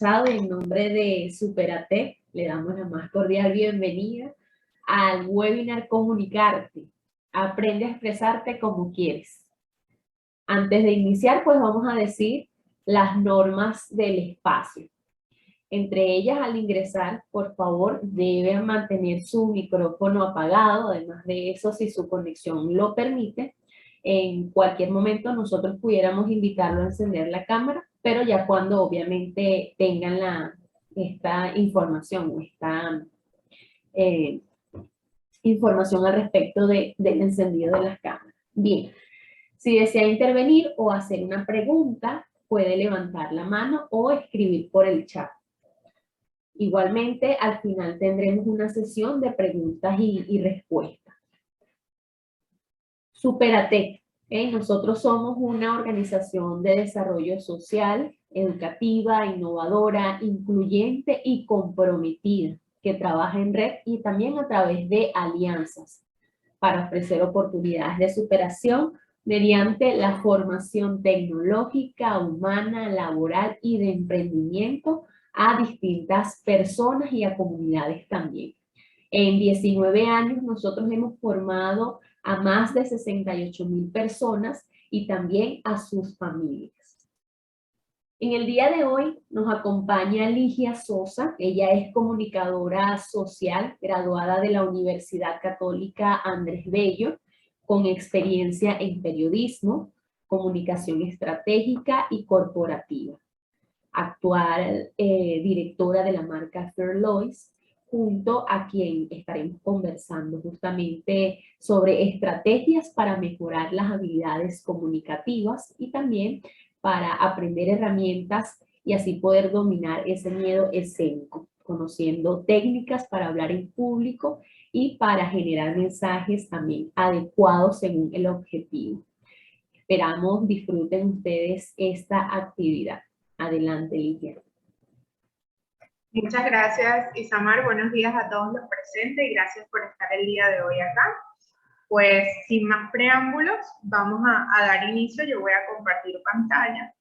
En nombre de Superatec, le damos la más cordial bienvenida al webinar Comunicarte. Aprende a expresarte como quieres. Antes de iniciar, pues vamos a decir las normas del espacio. Entre ellas, al ingresar, por favor, deben mantener su micrófono apagado. Además de eso, si su conexión lo permite, en cualquier momento nosotros pudiéramos invitarlo a encender la cámara, pero ya cuando obviamente tengan esta información, información al respecto del encendido de las cámaras. Bien, si desea intervenir o hacer una pregunta, puede levantar la mano o escribir por el chat. Igualmente, al final tendremos una sesión de preguntas y respuestas. Superatec. Nosotros somos una organización de desarrollo social, educativa, innovadora, incluyente y comprometida, que trabaja en red y también a través de alianzas para ofrecer oportunidades de superación mediante la formación tecnológica, humana, laboral y de emprendimiento a distintas personas y a comunidades también. En 19 años nosotros hemos formado a más de 68,000 personas y también a sus familias. En el día de hoy nos acompaña Ligia Sosa. Ella es comunicadora social, graduada de la Universidad Católica Andrés Bello, con experiencia en periodismo, comunicación estratégica y corporativa. Actual directora de la marca Fairlois, junto a quien estaremos conversando justamente sobre estrategias para mejorar las habilidades comunicativas y también para aprender herramientas y así poder dominar ese miedo escénico, conociendo técnicas para hablar en público y para generar mensajes también adecuados según el objetivo. Esperamos disfruten ustedes esta actividad. Adelante, Ligia. Muchas gracias, Isamar. Buenos días a todos los presentes y gracias por estar el día de hoy acá. Pues sin más preámbulos, vamos a dar inicio. Yo voy a compartir pantalla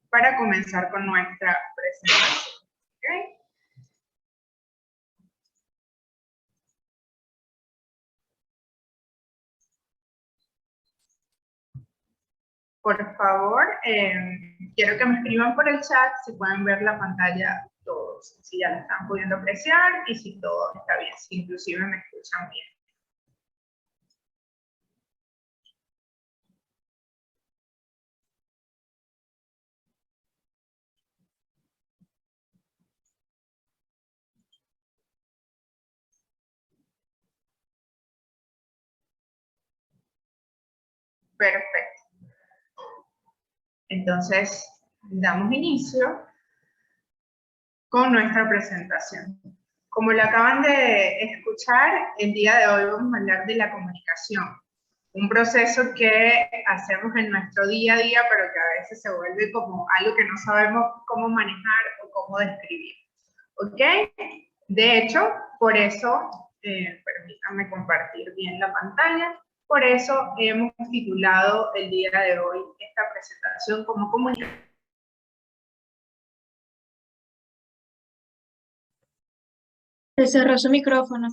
para comenzar con nuestra presentación. ¿Okay? Por favor, quiero que me escriban por el chat si pueden ver la pantalla todos, si ya la están pudiendo apreciar y si todo está bien, si inclusive me escuchan bien. Perfecto. Entonces, damos inicio con nuestra presentación. Como lo acaban de escuchar, el día de hoy vamos a hablar de la comunicación. Un proceso que hacemos en nuestro día a día, pero que a veces se vuelve como algo que no sabemos cómo manejar o cómo describir. ¿Ok? De hecho, por eso, permítanme compartir bien la pantalla, por eso hemos titulado el día de hoy esta presentación como comunicación. Se cerró su micrófono.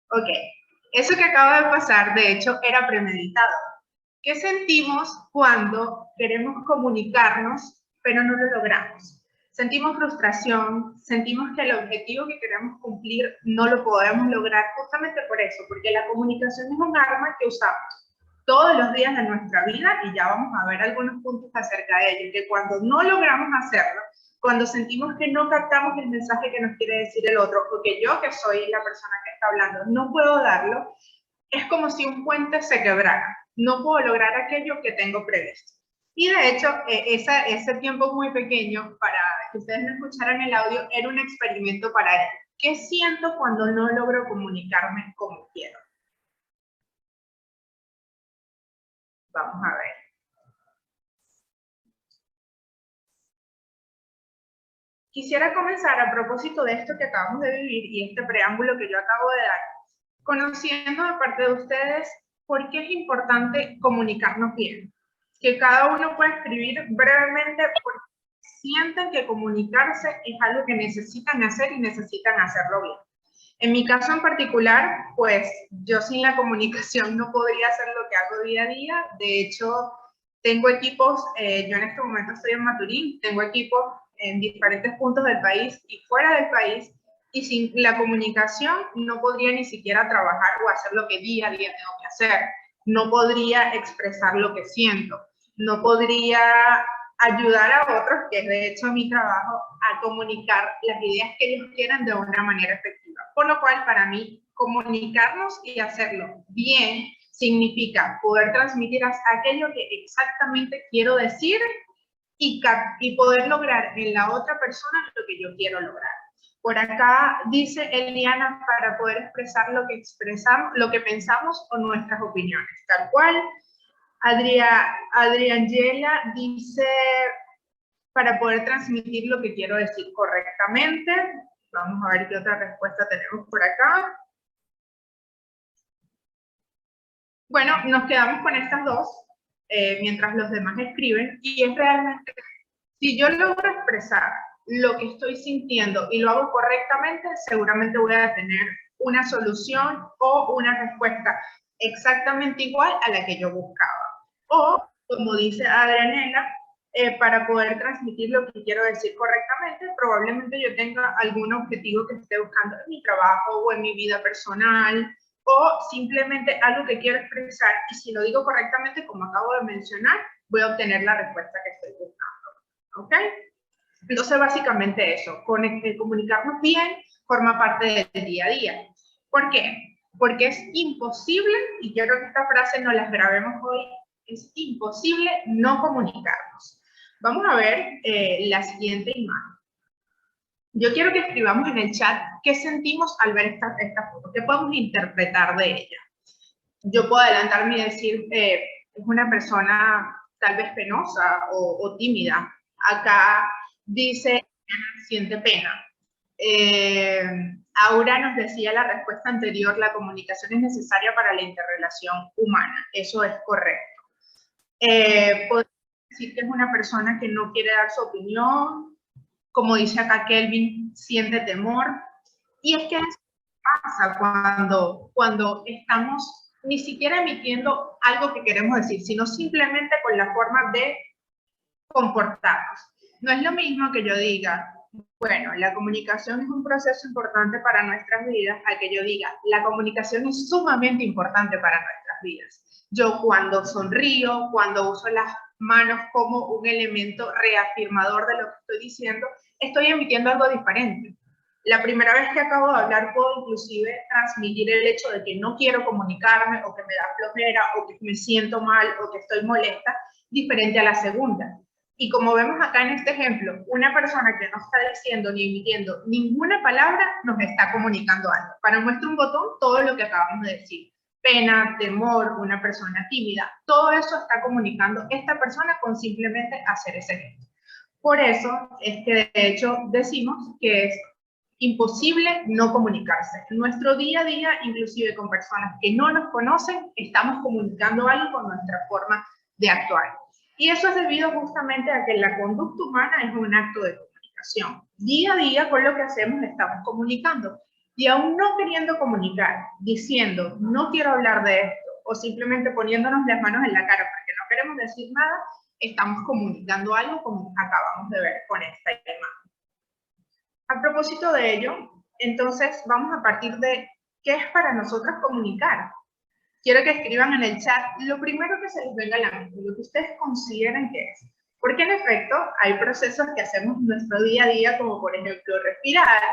Ok, eso que acaba de pasar, de hecho, era premeditado. ¿Qué sentimos cuando queremos comunicarnos, pero no lo logramos? Sentimos frustración, sentimos que el objetivo que queremos cumplir no lo podemos lograr justamente por eso, porque la comunicación es un arma que usamos todos los días de nuestra vida y ya vamos a ver algunos puntos acerca de ello, que cuando no logramos hacerlo, cuando sentimos que no captamos el mensaje que nos quiere decir el otro, porque yo que soy la persona que está hablando no puedo darlo, es como si un puente se quebrara. No puedo lograr aquello que tengo previsto. Y de hecho, ese tiempo muy pequeño, para que ustedes no escucharan el audio, era un experimento para él. ¿Qué siento cuando no logro comunicarme como quiero? Vamos a ver. Quisiera comenzar a propósito de esto que acabamos de vivir y este preámbulo que yo acabo de dar, conociendo de parte de ustedes por qué es importante comunicarnos bien. que cada uno puede escribir brevemente porque sienten que comunicarse es algo que necesitan hacer y necesitan hacerlo bien. En mi caso en particular, pues yo sin la comunicación no podría hacer lo que hago día a día. De hecho, tengo equipos, yo en este momento estoy en Maturín, tengo equipos en diferentes puntos del país y fuera del país, y sin la comunicación no podría ni siquiera trabajar o hacer lo que día a día tengo que hacer. No podría expresar lo que siento, no podría ayudar a otros, que es de hecho mi trabajo, a comunicar las ideas que ellos quieran de una manera efectiva. Por lo cual, para mí, comunicarnos y hacerlo bien significa poder transmitir aquello que exactamente quiero decir y poder lograr en la otra persona lo que yo quiero lograr. Por acá dice Eliana, para poder expresar lo que expresamos, lo que pensamos o nuestras opiniones, tal cual. Adriangela dice, para poder transmitir lo que quiero decir correctamente. Vamos a ver qué otra respuesta tenemos por acá. Bueno, nos quedamos con estas dos, mientras los demás escriben, y es realmente, si yo logro expresar lo que estoy sintiendo y lo hago correctamente, seguramente voy a tener una solución o una respuesta exactamente igual a la que yo buscaba. O, como dice Adrianela, para poder transmitir lo que quiero decir correctamente, probablemente yo tenga algún objetivo que esté buscando en mi trabajo o en mi vida personal, o simplemente algo que quiero expresar, y si lo digo correctamente, como acabo de mencionar, voy a obtener la respuesta que estoy buscando. ¿Ok? Entonces, básicamente eso, comunicarnos bien forma parte del día a día. ¿Por qué? Porque es imposible, y quiero que esta frase nos la grabemos hoy, es imposible no comunicarnos. Vamos a ver la siguiente imagen. Yo quiero que escribamos en el chat qué sentimos al ver esta foto, qué podemos interpretar de ella. Yo puedo adelantarme y decir, es una persona tal vez penosa o tímida. Acá dice, siente pena. Aura nos decía la respuesta anterior, la comunicación es necesaria para la interrelación humana. Eso es correcto. Podemos decir que es una persona que no quiere dar su opinión. Como dice acá Kelvin, siente temor. Y es que eso pasa cuando estamos ni siquiera emitiendo algo que queremos decir, sino simplemente con la forma de comportarnos. No es lo mismo que yo diga, bueno, la comunicación es un proceso importante para nuestras vidas, a que yo diga, la comunicación es sumamente importante para nuestras vidas. Yo cuando sonrío, cuando uso las manos como un elemento reafirmador de lo que estoy diciendo, estoy emitiendo algo diferente. La primera vez que acabo de hablar puedo inclusive transmitir el hecho de que no quiero comunicarme, o que me da flojera, o que me siento mal, o que estoy molesta, diferente a la segunda. Y como vemos acá en este ejemplo, una persona que no está diciendo ni emitiendo ninguna palabra nos está comunicando algo. Para muestra un botón, todo lo que acabamos de decir. Pena, temor, una persona tímida, todo eso está comunicando esta persona con simplemente hacer ese gesto. Por eso es que de hecho decimos que es imposible no comunicarse. En nuestro día a día, inclusive con personas que no nos conocen, estamos comunicando algo con nuestra forma de actuar. Y eso es debido justamente a que la conducta humana es un acto de comunicación. Día a día con lo que hacemos estamos comunicando. Y aún no queriendo comunicar, diciendo no quiero hablar de esto, o simplemente poniéndonos las manos en la cara porque no queremos decir nada, estamos comunicando algo como acabamos de ver con esta imagen. A propósito de ello, entonces vamos a partir de qué es para nosotros comunicar. Quiero que escriban en el chat lo primero que se les venga a la mente, lo que ustedes consideren que es. Porque en efecto hay procesos que hacemos en nuestro día a día, como por ejemplo respirar,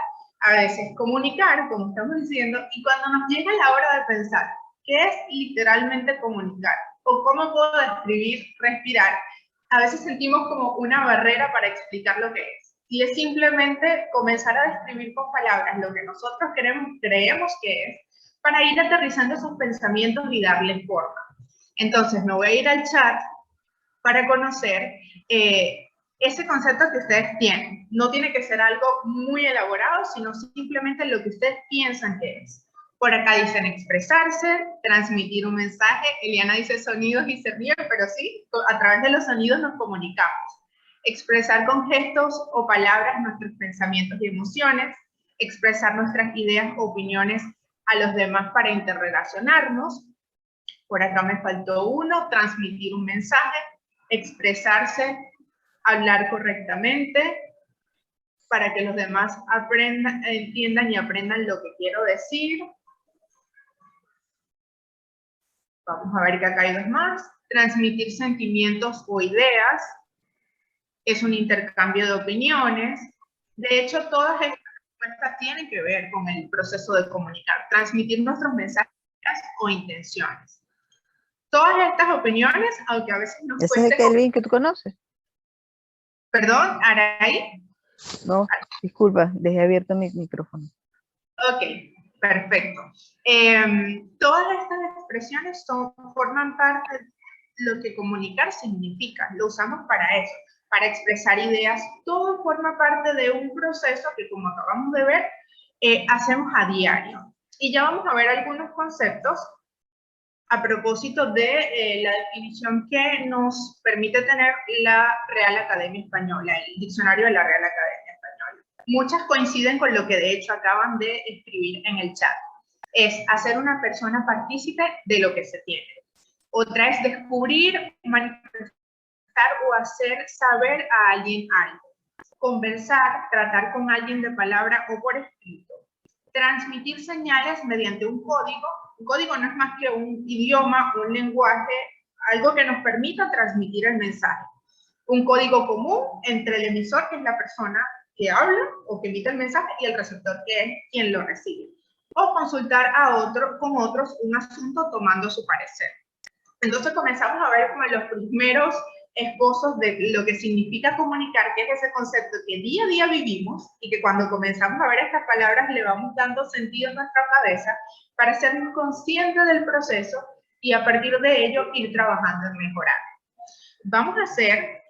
a veces comunicar, como estamos diciendo, y cuando nos llega la hora de pensar qué es literalmente comunicar, o cómo puedo describir respirar, a veces sentimos como una barrera para explicar lo que es. Y es simplemente comenzar a describir con palabras lo que nosotros creemos que es, para ir aterrizando esos pensamientos y darle forma. Entonces me voy a ir al chat para conocer ese concepto que ustedes tienen. No tiene que ser algo muy elaborado, sino simplemente lo que ustedes piensan que es. Por acá dicen expresarse, transmitir un mensaje. Eliana dice sonidos y se ríe, pero sí, a través de los sonidos nos comunicamos. Expresar con gestos o palabras nuestros pensamientos y emociones. Expresar nuestras ideas o opiniones a los demás para interrelacionarnos. Por acá me faltó uno, transmitir un mensaje, expresarse, hablar correctamente, para que los demás aprendan, entiendan y aprendan lo que quiero decir. Vamos a ver que acá hay dos más. Transmitir sentimientos o ideas. Es un intercambio de opiniones. De hecho, todas estas respuestas tienen que ver con el proceso de comunicar. Transmitir nuestros mensajes o intenciones. Todas estas opiniones, aunque a veces nos ¿Ese es el Kelvin que tú conoces? ¿Perdón, Araí? No, disculpa, dejé abierto mi micrófono. Ok, perfecto. Todas estas expresiones forman parte de lo que comunicar significa. Lo usamos para eso, para expresar ideas. Todo forma parte de un proceso que, como acabamos de ver, hacemos a diario. Y ya vamos a ver algunos conceptos a propósito de la definición que nos permite tener la Real Academia Española, el diccionario de la Real Academia Española. Muchas coinciden con lo que de hecho acaban de escribir en el chat. Es hacer una persona partícipe de lo que se tiene. Otra es descubrir, manifestar o hacer saber a alguien algo. Conversar, tratar con alguien de palabra o por escrito. Transmitir señales mediante un código. Un código no es más que un idioma, un lenguaje, algo que nos permita transmitir el mensaje. Un código común entre el emisor, que es la persona que habla o que emite el mensaje, y el receptor, que es quien lo recibe. O consultar con otros un asunto tomando su parecer. Entonces comenzamos a ver como los primeros esbozos de lo que significa comunicar, que es ese concepto que día a día vivimos y que cuando comenzamos a ver estas palabras le vamos dando sentido en nuestra cabeza para sernos conscientes del proceso y a partir de ello ir trabajando en mejorar. Vamos a hacer,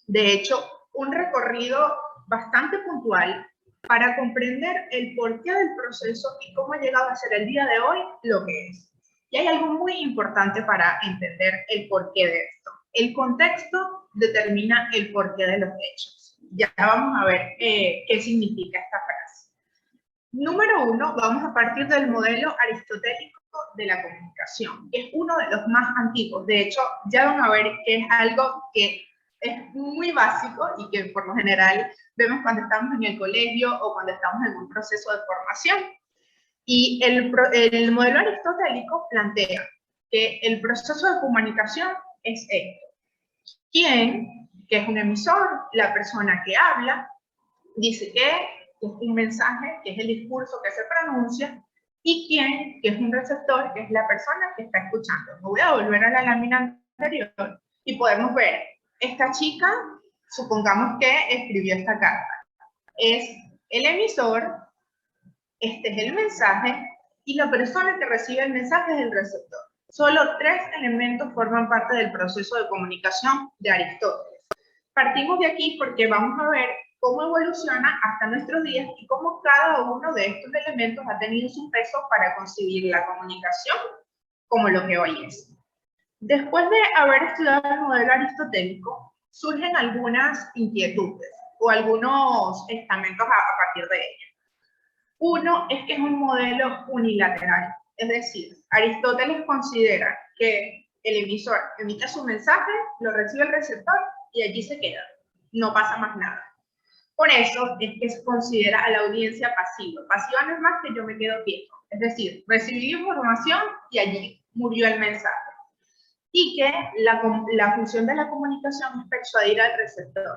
de hecho, un recorrido bastante puntual para comprender el porqué del proceso y cómo ha llegado a ser el día de hoy lo que es. Y hay algo muy importante para entender el porqué de esto. El contexto determina el porqué de los hechos. Ya vamos a ver qué significa esta frase. Número uno, vamos a partir del modelo aristotélico de la comunicación, que es uno de los más antiguos. De hecho, ya van a ver que es algo que es muy básico y que por lo general vemos cuando estamos en el colegio o cuando estamos en un proceso de formación. Y el modelo aristotélico plantea que el proceso de comunicación es esto. ¿Quién? Que es un emisor, la persona que habla, dice que es un mensaje, que es el discurso que se pronuncia, y quién, que es un receptor, que es la persona que está escuchando. Me voy a volver a la lámina anterior y podemos ver, esta chica, supongamos que escribió esta carta, es el emisor, este es el mensaje, y la persona que recibe el mensaje es el receptor. Solo 3 elementos forman parte del proceso de comunicación de Aristóteles. Partimos de aquí porque vamos a ver cómo evoluciona hasta nuestros días y cómo cada uno de estos elementos ha tenido su peso para concebir la comunicación como lo que hoy es. Después de haber estudiado el modelo aristotélico, surgen algunas inquietudes o algunos estamentos a partir de ello. Uno es que es un modelo unilateral, es decir, Aristóteles considera que el emisor emite su mensaje, lo recibe el receptor y allí se queda, no pasa más nada. Por eso es que se considera a la audiencia pasiva. Pasiva no es más que yo me quedo quieto, es decir, recibí información y allí murió el mensaje. Y que la función de la comunicación es persuadir al receptor.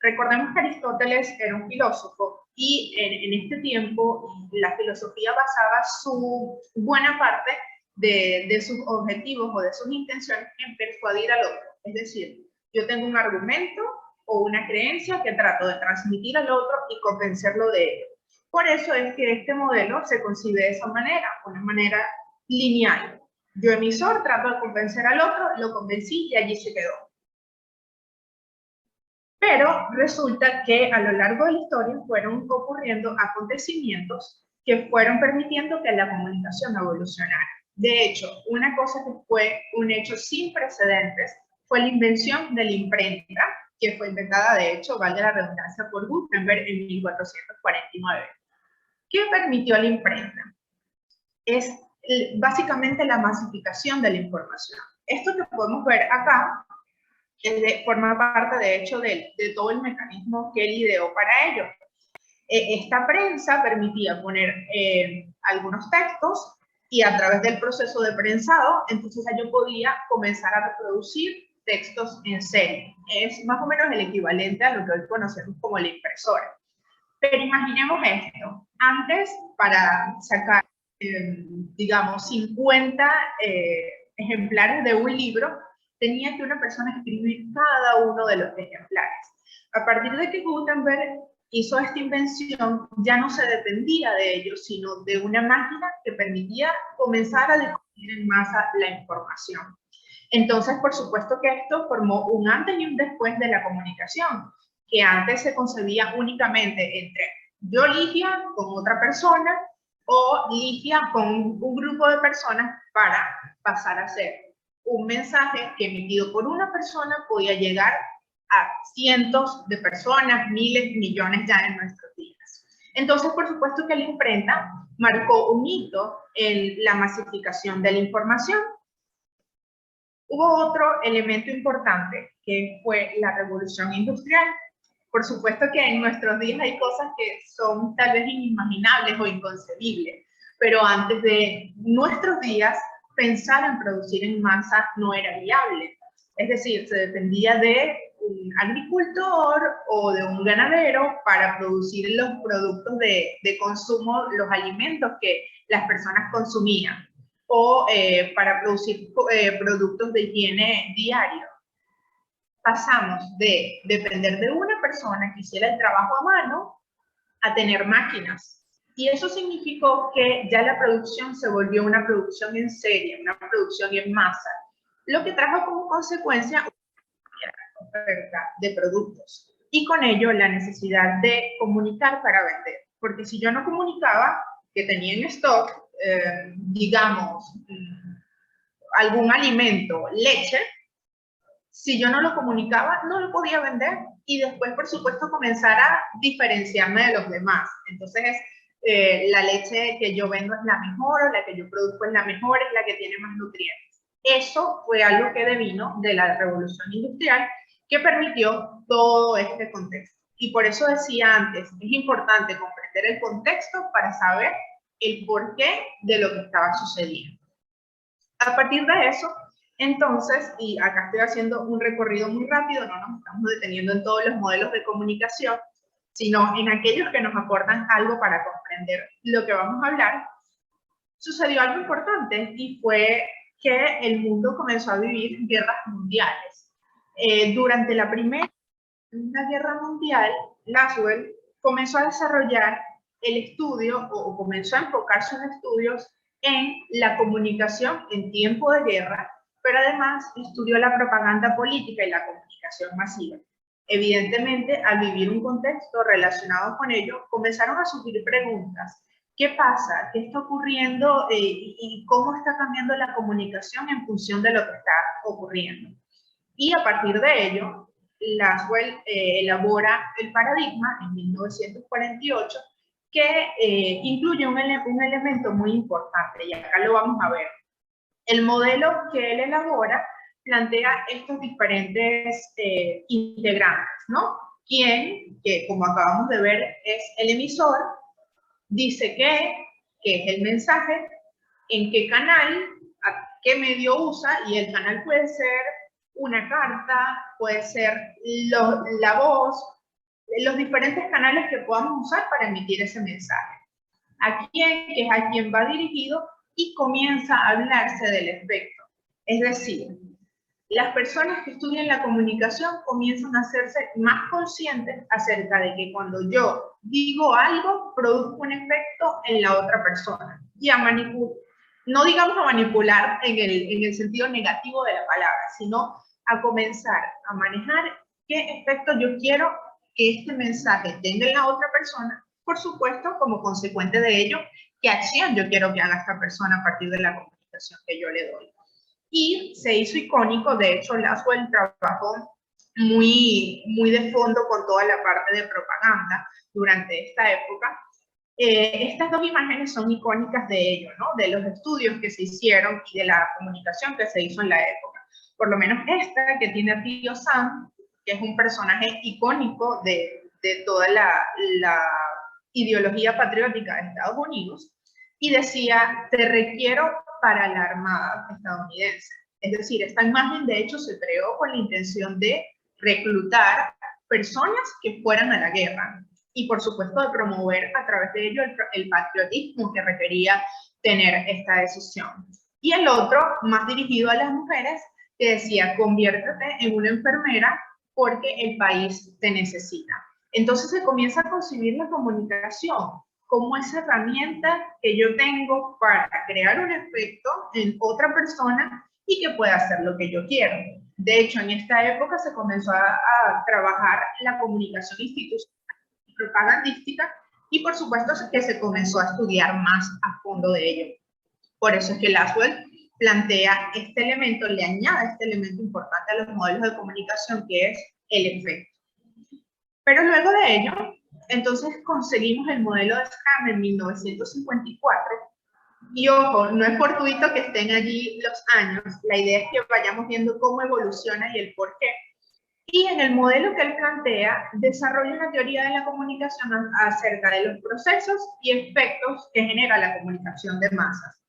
Recordemos que Aristóteles era un filósofo y en este tiempo la filosofía basaba su buena parte de sus objetivos o de sus intenciones en persuadir al otro. Es decir, yo tengo un argumento o una creencia que trato de transmitir al otro y convencerlo de ello. Por eso es que este modelo se concibe de esa manera, una manera lineal. Yo, emisor, trato de convencer al otro, lo convencí y allí se quedó. Pero resulta que a lo largo de la historia fueron ocurriendo acontecimientos que fueron permitiendo que la comunicación evolucionara. De hecho, una cosa que fue un hecho sin precedentes fue la invención de la imprenta, que fue inventada, de hecho, valga la redundancia, por Gutenberg en 1449. ¿Qué permitió la imprenta? Es básicamente la masificación de la información. Esto que podemos ver acá forma parte, de hecho, de todo el mecanismo que él ideó para ello. Esta prensa permitía poner algunos textos y a través del proceso de prensado, entonces yo podía comenzar a reproducir textos en serie. Es más o menos el equivalente a lo que hoy conocemos como la impresora. Pero imaginemos esto. Antes, para sacar, digamos, 50 ejemplares de un libro, tenía que una persona escribir cada uno de los ejemplares. A partir de que Gutenberg hizo esta invención, ya no se dependía de ello, sino de una máquina que permitía comenzar a difundir en masa la información. Entonces, por supuesto que esto formó un antes y un después de la comunicación, que antes se concebía únicamente entre yo, Ligia, con otra persona, o Ligia con un grupo de personas, para pasar a ser un mensaje que emitido por una persona podía llegar a cientos de personas, miles, millones ya en nuestros días. Entonces, por supuesto que la imprenta marcó un hito en la masificación de la información. Hubo otro elemento importante, que fue la revolución industrial. Por supuesto que en nuestros días hay cosas que son tal vez inimaginables o inconcebibles, pero antes de nuestros días, pensar en producir en masa no era viable. Es decir, se dependía de un agricultor o de un ganadero para producir los productos de consumo, los alimentos que las personas consumían, o para producir productos de higiene diario. Pasamos de depender de una persona que hiciera el trabajo a mano a tener máquinas. Y eso significó que ya la producción se volvió una producción en serie, una producción en masa, lo que trajo como consecuencia una oferta de productos. Y con ello la necesidad de comunicar para vender. Porque si yo no comunicaba que tenía en stock, digamos, algún alimento, leche, si yo no lo comunicaba, no lo podía vender. Y después, por supuesto, comenzar a diferenciarme de los demás. Entonces, la leche que yo vendo es la mejor, o la que yo produzco es la mejor, es la que tiene más nutrientes. Eso fue algo que devino de la revolución industrial, que permitió todo este contexto. Y por eso decía antes, es importante comprender el contexto para saber el porqué de lo que estaba sucediendo. A partir de eso, entonces, y acá estoy haciendo un recorrido muy rápido, no nos estamos deteniendo en todos los modelos de comunicación, sino en aquellos que nos aportan algo para comprender lo que vamos a hablar, sucedió algo importante y fue que el mundo comenzó a vivir guerras mundiales. Durante la Primera Guerra Mundial, Laswell comenzó a desarrollar el estudio, o comenzó a enfocar sus estudios en la comunicación en tiempo de guerra, pero además estudió la propaganda política y la comunicación masiva. Evidentemente, al vivir un contexto relacionado con ello, comenzaron a surgir preguntas. ¿Qué pasa? ¿Qué está ocurriendo? ¿Y cómo está cambiando la comunicación en función de lo que está ocurriendo? Y a partir de ello, Laswell elabora el paradigma en 1948, que incluye un elemento muy importante, y acá lo vamos a ver. El modelo que él elabora plantea estos diferentes integrantes, ¿no? Quien, que como acabamos de ver, es el emisor, dice qué es el mensaje, en qué canal, a qué medio usa, y el canal puede ser una carta, puede ser la voz, los diferentes canales que podamos usar para emitir ese mensaje. ¿A quién? Que es a quien va dirigido, y comienza a hablarse del efecto. Es decir, las personas que estudian la comunicación comienzan a hacerse más conscientes acerca de que cuando yo digo algo, produzco un efecto en la otra persona. Y a manipular, no digamos a manipular en el sentido negativo de la palabra, sino a comenzar a manejar qué efecto yo quiero que este mensaje tenga en la otra persona, por supuesto, como consecuente de ello, qué acción yo quiero que haga esta persona a partir de la comunicación que yo le doy. Y se hizo icónico, de hecho, Laswell trabajó muy de fondo con toda la parte de propaganda durante esta época. Estas dos imágenes son icónicas de ello, ¿no? De los estudios que se hicieron y de la comunicación que se hizo en la época. Por lo menos esta que tiene a Tío Sam, que es un personaje icónico de toda la ideología patriótica de Estados Unidos, y decía, te requiero para la Armada estadounidense. Es decir, esta imagen de hecho se creó con la intención de reclutar personas que fueran a la guerra y por supuesto de promover a través de ello el patriotismo que requería tener esta decisión. Y el otro, más dirigido a las mujeres, que decía, conviértete en una enfermera porque el país te necesita. Entonces se comienza a concebir la comunicación como esa herramienta que yo tengo para crear un efecto en otra persona y que pueda hacer lo que yo quiero. De hecho, en esta época se comenzó a trabajar la comunicación institucional y propagandística y por supuesto que se comenzó a estudiar más a fondo de ello. Por eso es que Laswell plantea este elemento, le añade este elemento importante a los modelos de comunicación que es el efecto. Pero luego de ello, entonces conseguimos el modelo de Scrum en 1954. Y ojo, no es fortuito que estén allí los años, la idea es que vayamos viendo cómo evoluciona y el por qué. Y en el modelo que él plantea, desarrolla una teoría de la comunicación acerca de los procesos y efectos que genera la comunicación de masas.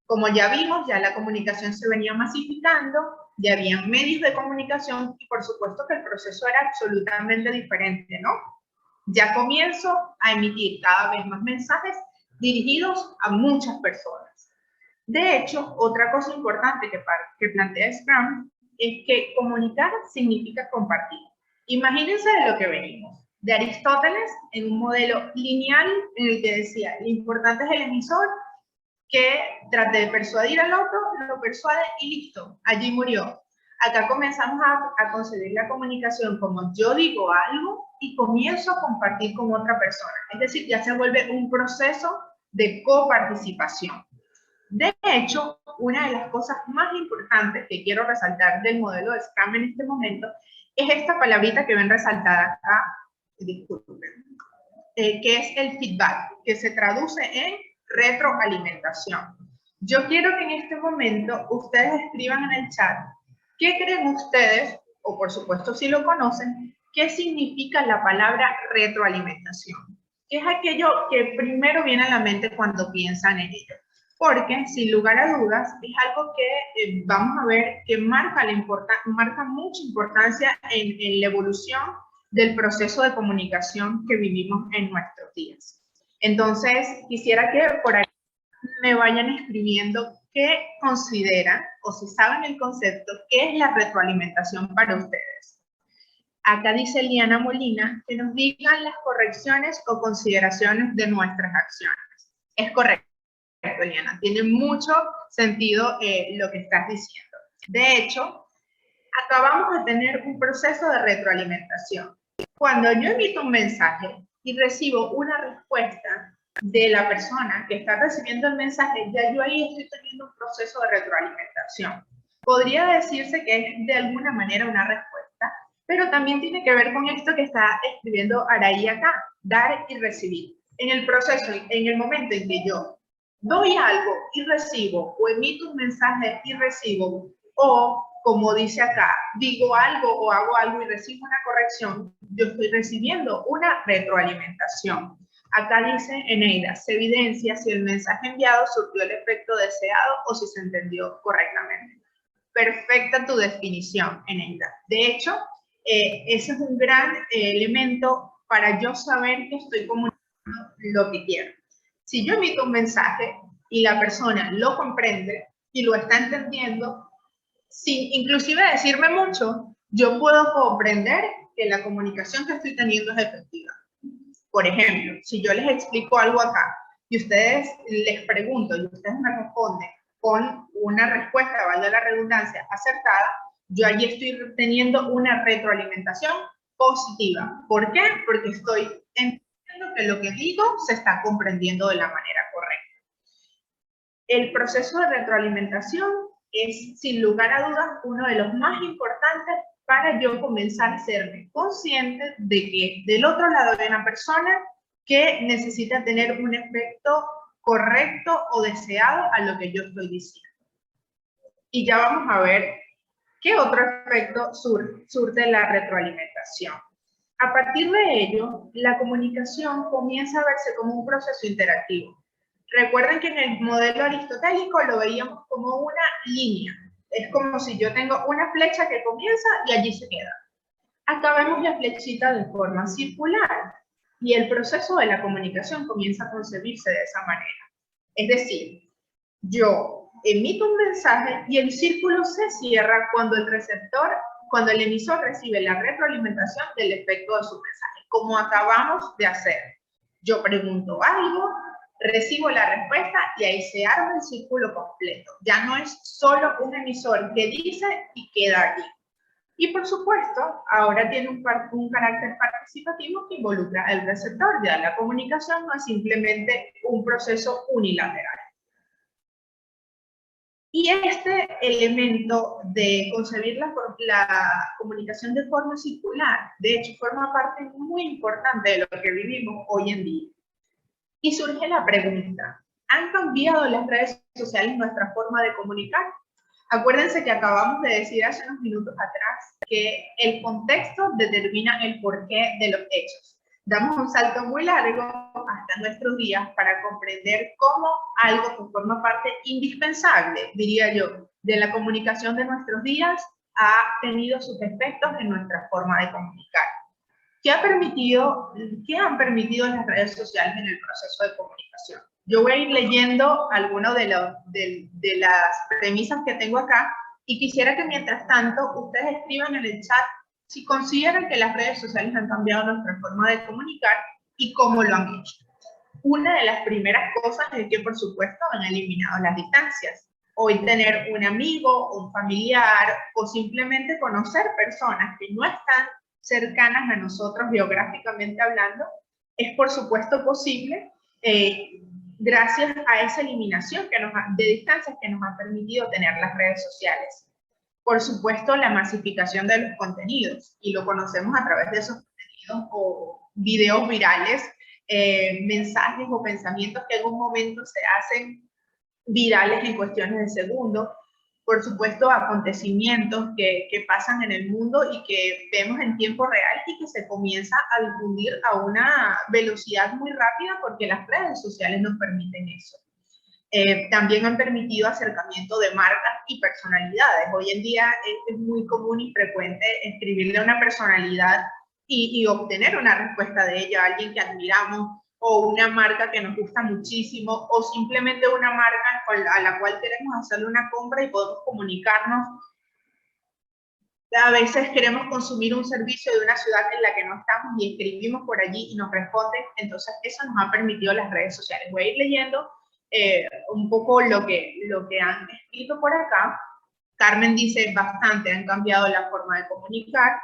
Como ya vimos, ya la comunicación se venía masificando, ya habían medios de comunicación y por supuesto que el proceso era absolutamente diferente, ¿no? Ya comienzo a emitir cada vez más mensajes dirigidos a muchas personas. De hecho, otra cosa importante que plantea Scrum es que comunicar significa compartir. Imagínense de lo que venimos. De Aristóteles, en un modelo lineal en el que decía, lo importante es el emisor, que trate de persuadir al otro, lo persuade y listo, allí murió. Acá comenzamos a concebir la comunicación como yo digo algo y comienzo a compartir con otra persona. Es decir, ya se vuelve un proceso de coparticipación. De hecho, una de las cosas más importantes que quiero resaltar del modelo de Scrum en este momento es esta palabrita que ven resaltada acá, disculpen, que es el feedback, que se traduce en retroalimentación. Yo quiero que en este momento ustedes escriban en el chat qué creen ustedes, o por supuesto si lo conocen, qué significa la palabra retroalimentación. ¿Qué es aquello que primero viene a la mente cuando piensan en ello? Porque, sin lugar a dudas, es algo que vamos a ver que marca mucha importancia en la evolución del proceso de comunicación que vivimos en nuestros días. Entonces, quisiera que por ahí me vayan escribiendo qué consideran, o si saben el concepto, qué es la retroalimentación para ustedes. Acá dice Liana Molina que nos digan las correcciones o consideraciones de nuestras acciones. Es correcto, Liana, tiene mucho sentido lo que estás diciendo. De hecho, acabamos de tener un proceso de retroalimentación. Cuando yo emito un mensaje y recibo una respuesta de la persona que está recibiendo el mensaje, ya yo ahí estoy teniendo un proceso de retroalimentación. Podría decirse que es de alguna manera una respuesta, pero también tiene que ver con esto que está escribiendo Araí acá, dar y recibir. En el proceso, en el momento en que yo doy algo y recibo, o emito un mensaje y recibo, o como dice acá, digo algo o hago algo y recibo una corrección, yo estoy recibiendo una retroalimentación. Acá dice Eneida, se evidencia si el mensaje enviado surtió el efecto deseado o si se entendió correctamente. Perfecta tu definición, Eneida. De hecho, ese es un gran elemento para yo saber que estoy comunicando lo que quiero. Si yo emito un mensaje y la persona lo comprende y lo está entendiendo, sin inclusive decirme mucho, yo puedo comprender que la comunicación que estoy teniendo es efectiva. Por ejemplo, si yo les explico algo acá y ustedes les pregunto y ustedes me responden con una respuesta, valga la redundancia, acertada, yo allí estoy teniendo una retroalimentación positiva. ¿Por qué? Porque estoy entendiendo que lo que digo se está comprendiendo de la manera correcta. El proceso de retroalimentación es, sin lugar a dudas, uno de los más importantes para yo comenzar a serme consciente de que del otro lado hay una persona que necesita tener un efecto correcto o deseado a lo que yo estoy diciendo. Y ya vamos a ver qué otro efecto surte la retroalimentación. A partir de ello, la comunicación comienza a verse como un proceso interactivo. Recuerden que en el modelo aristotélico lo veíamos como una línea. Es como si yo tengo una flecha que comienza y allí se queda. Acá vemos la flechita de forma circular y el proceso de la comunicación comienza a concebirse de esa manera. Es decir, yo emito un mensaje y el círculo se cierra cuando el emisor recibe la retroalimentación del efecto de su mensaje, como acabamos de hacer. Yo pregunto algo, recibo la respuesta y ahí se arma el círculo completo. Ya no es solo un emisor que dice y queda allí. Y por supuesto, ahora tiene un carácter participativo que involucra al receptor. Ya la comunicación no es simplemente un proceso unilateral. Y este elemento de concebir la comunicación de forma circular, de hecho, forma parte muy importante de lo que vivimos hoy en día. Y surge la pregunta, ¿han cambiado las redes sociales nuestra forma de comunicar? Acuérdense que acabamos de decir hace unos minutos atrás que el contexto determina el porqué de los hechos. Damos un salto muy largo hasta nuestros días para comprender cómo algo que forma parte indispensable, diría yo, de la comunicación de nuestros días ha tenido sus efectos en nuestra forma de comunicar. ¿Qué han permitido las redes sociales en el proceso de comunicación? Yo voy a ir leyendo algunas de las premisas que tengo acá y quisiera que mientras tanto ustedes escriban en el chat si consideran que las redes sociales han cambiado nuestra forma de comunicar y cómo lo han hecho. Una de las primeras cosas es que, por supuesto, han eliminado las distancias. Hoy tener un amigo, un familiar o simplemente conocer personas que no están cercanas a nosotros geográficamente hablando, es por supuesto posible gracias a esa eliminación de distancias que nos han permitido tener las redes sociales. Por supuesto, la masificación de los contenidos, y lo conocemos a través de esos contenidos o videos virales, mensajes o pensamientos que en un momento se hacen virales en cuestiones de segundos. Por supuesto, acontecimientos que pasan en el mundo y que vemos en tiempo real y que se comienza a difundir a una velocidad muy rápida porque las redes sociales nos permiten eso. También han permitido acercamiento de marcas y personalidades. Hoy en día es muy común y frecuente escribirle a una personalidad y obtener una respuesta de ella, alguien que admiramos, o una marca que nos gusta muchísimo, o simplemente una marca a la cual queremos hacerle una compra y podemos comunicarnos. A veces queremos consumir un servicio de una ciudad en la que no estamos y escribimos por allí y nos responden. Entonces eso nos ha permitido las redes sociales. Voy a ir leyendo un poco lo que han escrito por acá. Carmen dice, bastante han cambiado la forma de comunicar.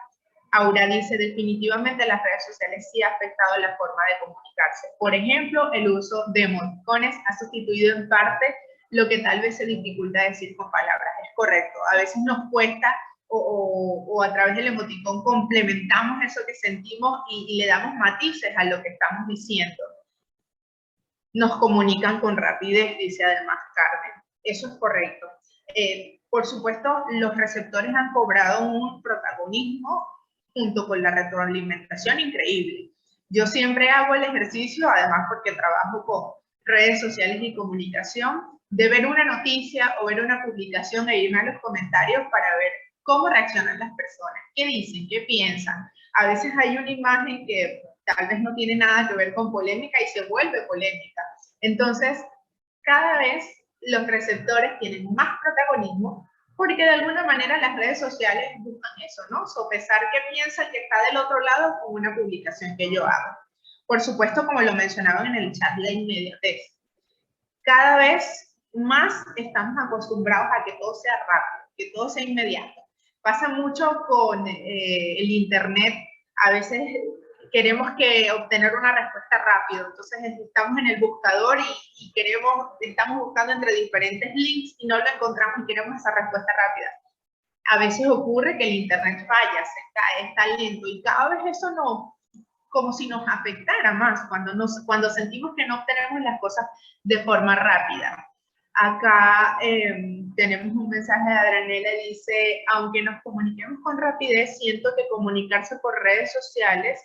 Aura dice, definitivamente las redes sociales sí han afectado la forma de comunicarse. Por ejemplo, el uso de emoticones ha sustituido en parte lo que tal vez se dificulta decir con palabras. Es correcto, a veces nos cuesta o a través del emoticón complementamos eso que sentimos y le damos matices a lo que estamos diciendo. Nos comunican con rapidez, dice además Carmen. Eso es correcto. Por supuesto, los receptores han cobrado un protagonismo junto con la retroalimentación increíble. Yo siempre hago el ejercicio, además porque trabajo con redes sociales y comunicación, de ver una noticia o ver una publicación e irme a los comentarios para ver cómo reaccionan las personas, qué dicen, qué piensan. A veces hay una imagen que tal vez no tiene nada que ver con polémica y se vuelve polémica. Entonces, cada vez los receptores tienen más protagonismo porque de alguna manera las redes sociales buscan eso, ¿no? Sopesar qué piensa el que está del otro lado con una publicación que yo hago. Por supuesto, como lo mencionaban en el chat, la inmediatez. Cada vez más estamos acostumbrados a que todo sea rápido, que todo sea inmediato. Pasa mucho con el internet. A veces queremos obtener una respuesta rápido. Entonces estamos en el buscador y estamos buscando entre diferentes links y no lo encontramos y queremos esa respuesta rápida. A veces ocurre que el internet falla, se cae, está lento y cada vez eso como si nos afectara más cuando sentimos que no obtenemos las cosas de forma rápida. Acá tenemos un mensaje de Adrianela, dice, aunque nos comuniquemos con rapidez, siento que comunicarse por redes sociales,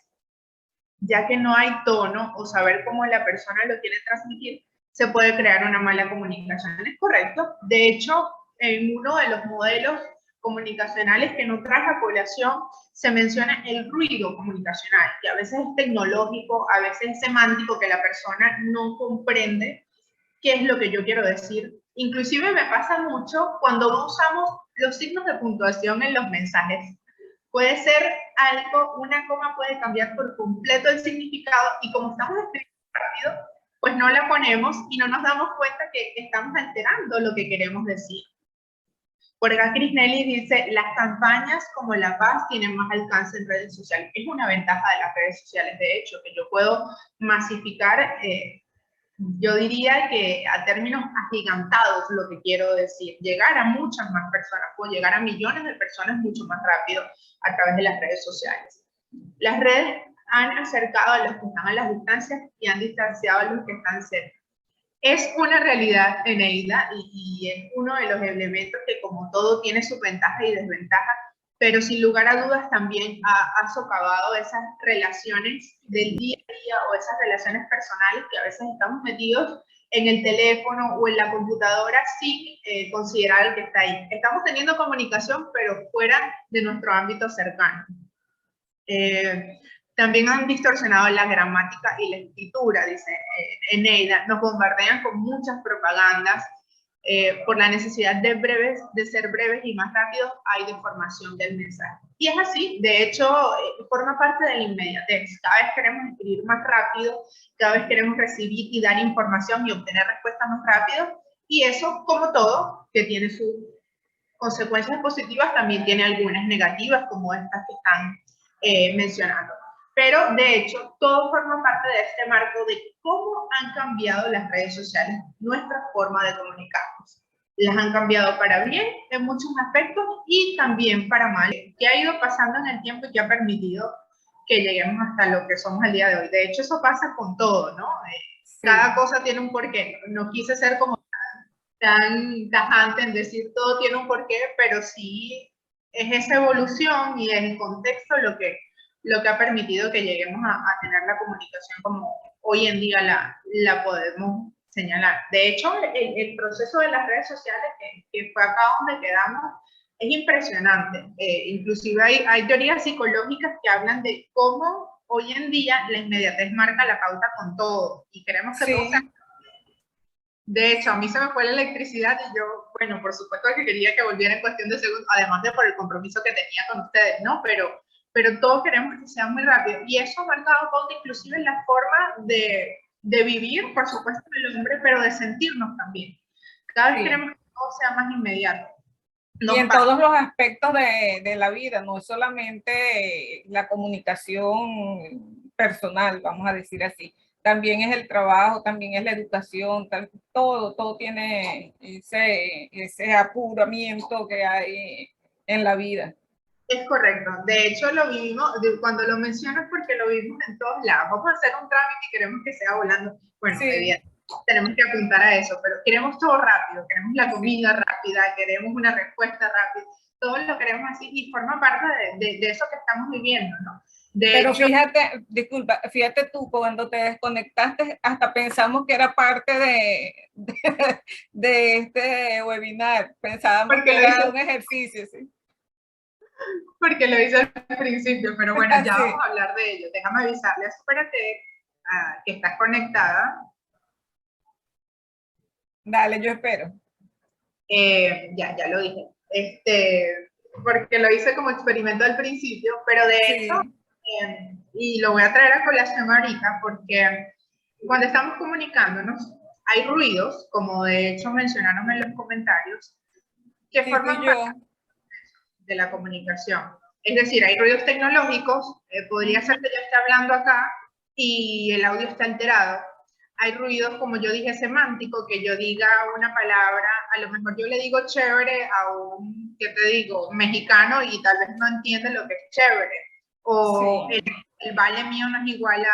ya que no hay tono o saber cómo la persona lo quiere transmitir, se puede crear una mala comunicación. Es correcto. De hecho, en uno de los modelos comunicacionales que no traje a colación, se menciona el ruido comunicacional, que a veces es tecnológico, a veces es semántico, que la persona no comprende qué es lo que yo quiero decir. Inclusive me pasa mucho cuando no usamos los signos de puntuación en los mensajes. Puede ser algo, una coma puede cambiar por completo el significado y como estamos escribiendo rápido, pues no la ponemos y no nos damos cuenta que estamos alterando lo que queremos decir. Por acá Chris Nelly dice, las campañas como La Paz tienen más alcance en redes sociales. Es una ventaja de las redes sociales, de hecho, que yo puedo masificar, yo diría que a términos agigantados lo que quiero decir, llegar a muchas más personas, puedo llegar a millones de personas mucho más rápido a través de las redes sociales. Las redes han acercado a los que están a las distancias y han distanciado a los que están cerca. Es una realidad, Eneida, y es uno de los elementos que, como todo, tiene su ventaja y desventaja, pero sin lugar a dudas también ha socavado esas relaciones del día a día o esas relaciones personales que a veces estamos metidos en el teléfono o en la computadora sin considerar el que está ahí. Estamos teniendo comunicación, pero fuera de nuestro ámbito cercano. También han distorsionado la gramática y la escritura, dice Eneida. Nos bombardean con muchas propagandas. Por la necesidad de ser breves y más rápidos, hay deformación del mensaje. Y es así, de hecho, forma parte de la inmediatez. Cada vez queremos escribir más rápido, cada vez queremos recibir y dar información y obtener respuestas más rápido. Y eso, como todo, que tiene sus consecuencias positivas, también tiene algunas negativas, como estas que están mencionando. Pero, de hecho, todo forma parte de este marco de cómo han cambiado las redes sociales nuestra forma de comunicarnos. Las han cambiado para bien en muchos aspectos y también para mal, que ha ido pasando en el tiempo y que ha permitido que lleguemos hasta lo que somos el día de hoy. De hecho, eso pasa con todo, ¿no? Sí. Cada cosa tiene un porqué. No quise ser como tan tajante en decir todo tiene un porqué, pero sí es esa evolución y el contexto lo que ha permitido que lleguemos a tener la comunicación como hoy en día la podemos señalar. De hecho, el proceso de las redes sociales, que fue acá donde quedamos, es impresionante. Inclusive hay teorías psicológicas que hablan de cómo hoy en día la inmediatez marca la pauta con todo y queremos que todo sea. De hecho, a mí se me fue la electricidad y yo, bueno, por supuesto que quería que volviera en cuestión de segundos, además de por el compromiso que tenía con ustedes, ¿no? Pero todos queremos que sea muy rápido. Y eso ha marcado pauta inclusive en la forma de vivir, por supuesto, del hombre, pero de sentirnos también. Cada vez queremos que todo sea más inmediato. Y en todos los aspectos de la vida, no es solamente la comunicación personal, vamos a decir así. También es el trabajo, también es la educación, todo tiene ese apuramiento que hay en la vida. Es correcto. De hecho, lo vivimos, cuando lo mencionas porque lo vivimos en todos lados. Vamos a hacer un trámite y queremos que sea volando. Bueno, sí. Tenemos que apuntar a eso, pero queremos todo rápido, queremos la comida rápida, queremos una respuesta rápida, todo lo queremos así y forma parte de eso que estamos viviendo, ¿no? Pero fíjate, disculpa, fíjate tú, cuando te desconectaste, hasta pensamos que era parte de este webinar, pensábamos que era un ejercicio, ¿sí? Porque lo hice al principio, pero bueno, ya vamos a hablar de ello. Déjame avisarles, espérate que estás conectada. Dale, yo espero. Ya lo dije. Porque lo hice como experimento al principio, pero de hecho, y lo voy a traer a colación ahorita, porque cuando estamos comunicándonos, hay ruidos, como de hecho mencionaron en los comentarios, que forman parte de la comunicación. Es decir, hay ruidos tecnológicos, podría ser que yo esté hablando acá y el audio está alterado. Hay ruidos, como yo dije, semántico, que yo diga una palabra, a lo mejor yo le digo chévere a un, ¿qué te digo?, mexicano y tal vez no entiende lo que es chévere. O Sí. el vale mío no es igual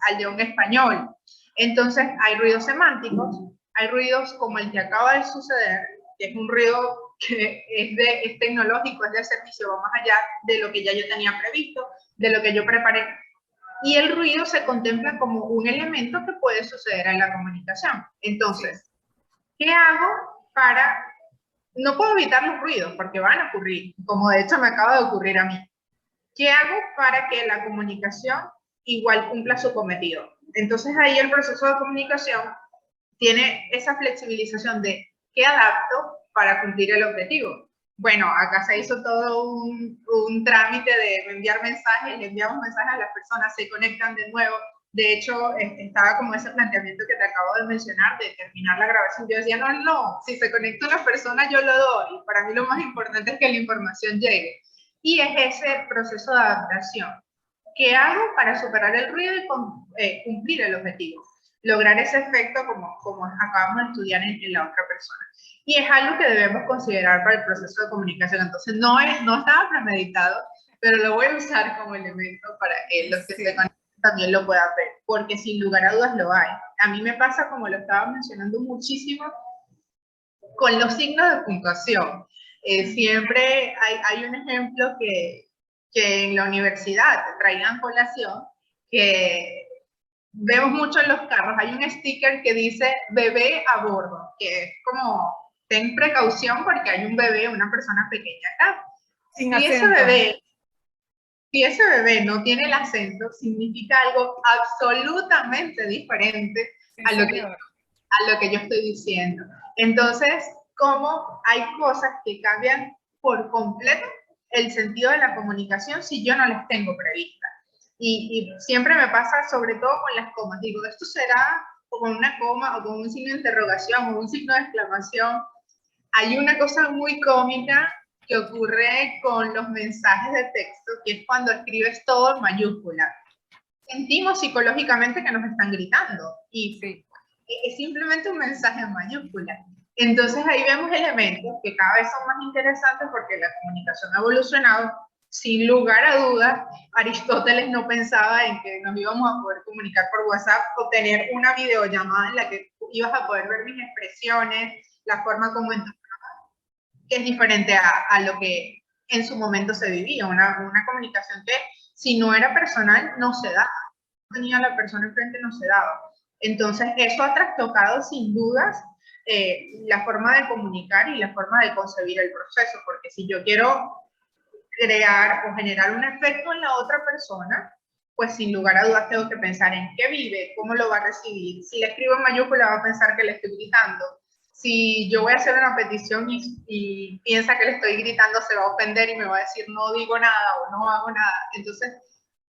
al de un español. Entonces, hay ruidos semánticos, hay ruidos como el que acaba de suceder, que es un ruido que es tecnológico, es de servicio, va más allá de lo que ya yo tenía previsto, de lo que yo preparé. Y el ruido se contempla como un elemento que puede suceder en la comunicación. Entonces, ¿qué hago para...? No puedo evitar los ruidos porque van a ocurrir, como de hecho me acaba de ocurrir a mí. ¿Qué hago para que la comunicación igual cumpla su cometido? Entonces ahí el proceso de comunicación tiene esa flexibilización de qué adapto para cumplir el objetivo. Bueno, acá se hizo todo un trámite de enviar mensajes, le enviamos mensajes a las personas, se conectan de nuevo. De hecho, estaba como ese planteamiento que te acabo de mencionar, de terminar la grabación. Yo decía, no, si se conecta una persona, yo lo doy. Para mí lo más importante es que la información llegue. Y es ese proceso de adaptación. ¿Qué hago para superar el ruido y cumplir el objetivo? Lograr ese efecto como acabamos de estudiar en la otra persona. Y es algo que debemos considerar para el proceso de comunicación. Entonces, no estaba premeditado, pero lo voy a usar como elemento para que los que se conecten también lo puedan ver, porque sin lugar a dudas lo hay. A mí me pasa, como lo estaba mencionando muchísimo, con los signos de puntuación. Siempre hay un ejemplo que en la universidad traían colación, que vemos mucho en los carros, hay un sticker que dice bebé a bordo, que es como, ten precaución porque hay un bebé, una persona pequeña acá. Sin Si ese bebé no tiene el acento, significa algo absolutamente diferente a lo que yo estoy diciendo. Entonces, como hay cosas que cambian por completo el sentido de la comunicación si yo no las tengo previstas. Y siempre me pasa, sobre todo con las comas. Digo, esto será o con una coma o con un signo de interrogación o un signo de exclamación. Hay una cosa muy cómica que ocurre con los mensajes de texto, que es cuando escribes todo en mayúscula. Sentimos psicológicamente que nos están gritando y es simplemente un mensaje en mayúscula. Entonces ahí vemos elementos que cada vez son más interesantes porque la comunicación ha evolucionado. Sin lugar a dudas, Aristóteles no pensaba en que nos íbamos a poder comunicar por WhatsApp o tener una videollamada en la que ibas a poder ver mis expresiones, la forma como que es diferente a lo que en su momento se vivía, una comunicación que si no era personal no se daba, no tenía a la persona enfrente, no se daba. Entonces eso ha trastocado sin dudas la forma de comunicar y la forma de concebir el proceso, porque si yo quiero crear o generar un efecto en la otra persona, pues sin lugar a dudas tengo que pensar en qué vive, cómo lo va a recibir. Si le escribo en mayúscula va a pensar que le estoy gritando. Si yo voy a hacer una petición y piensa que le estoy gritando, se va a ofender y me va a decir no digo nada o no hago nada. Entonces,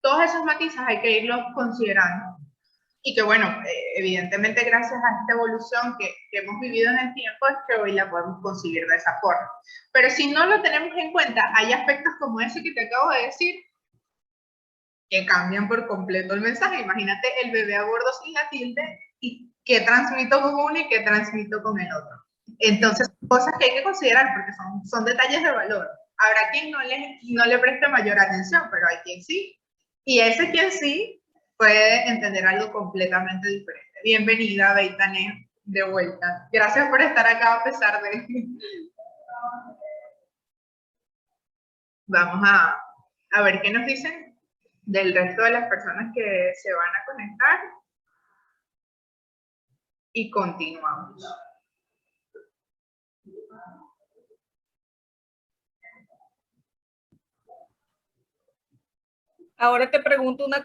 todos esos matices hay que irlos considerando. Y que bueno, evidentemente gracias a esta evolución que hemos vivido en el tiempo es que hoy la podemos conseguir de esa forma. Pero si no lo tenemos en cuenta, hay aspectos como ese que te acabo de decir que cambian por completo el mensaje. Imagínate el bebé a bordo sin la tilde y qué transmito con uno y qué transmito con el otro. Entonces, cosas que hay que considerar porque son detalles de valor. Habrá quien no le preste mayor atención, pero hay quien sí. Y ese quien sí puede entender algo completamente diferente. Bienvenida, Beitané, de vuelta. Gracias por estar acá a pesar de... Vamos a ver qué nos dicen del resto de las personas que se van a conectar. Y continuamos. Ahora te pregunto una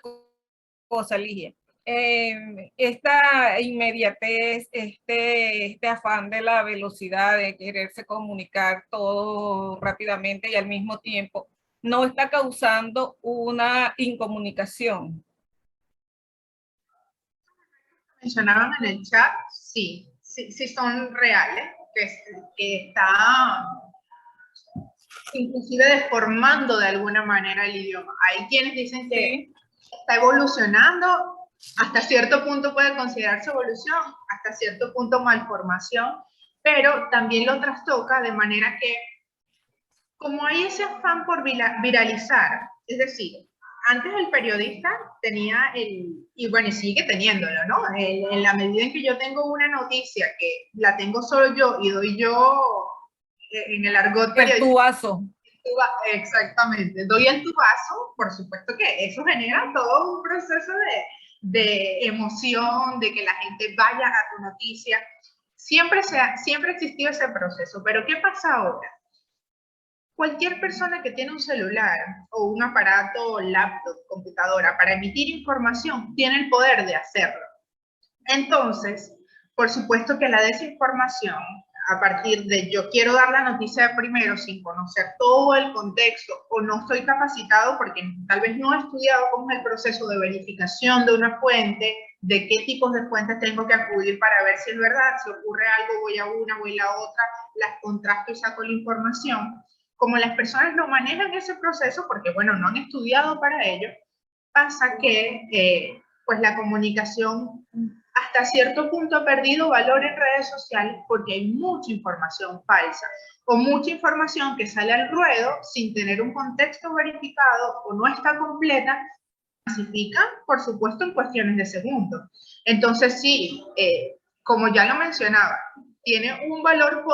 cosa, Ligia. Esta inmediatez, este afán de la velocidad, de quererse comunicar todo rápidamente y al mismo tiempo, ¿no está causando una incomunicación? Mencionaban en el chat, sí son reales, que está inclusive deformando de alguna manera el idioma. Hay quienes dicen que Sí. está evolucionando, hasta cierto punto puede considerarse evolución, hasta cierto punto malformación, pero también lo trastoca de manera que, como hay ese afán por viralizar, es decir, antes el periodista tenía y bueno, y sigue teniéndolo, ¿no? En la medida en que yo tengo una noticia que la tengo solo yo y doy yo en el argot periodístico. El tubazo. Exactamente, doy el tubazo, por supuesto que eso genera todo un proceso de emoción, de que la gente vaya a tu noticia. Siempre ha existido ese proceso, pero ¿qué pasa ahora? Cualquier persona que tiene un celular o un aparato, laptop, computadora para emitir información tiene el poder de hacerlo. Entonces, por supuesto que la desinformación, a partir de yo quiero dar la noticia de primero sin conocer todo el contexto o no estoy capacitado porque tal vez no he estudiado cómo es el proceso de verificación de una fuente, de qué tipos de fuentes tengo que acudir para ver si es verdad, si ocurre algo voy a una, voy a la otra, las contrasto y saco la información. Como las personas no manejan ese proceso porque, bueno, no han estudiado para ello, pasa que pues la comunicación hasta cierto punto ha perdido valor en redes sociales porque hay mucha información falsa o mucha información que sale al ruedo sin tener un contexto verificado o no está completa, masifica, por supuesto, en cuestiones de segundos. Entonces sí, como ya lo mencionaba, tiene un valor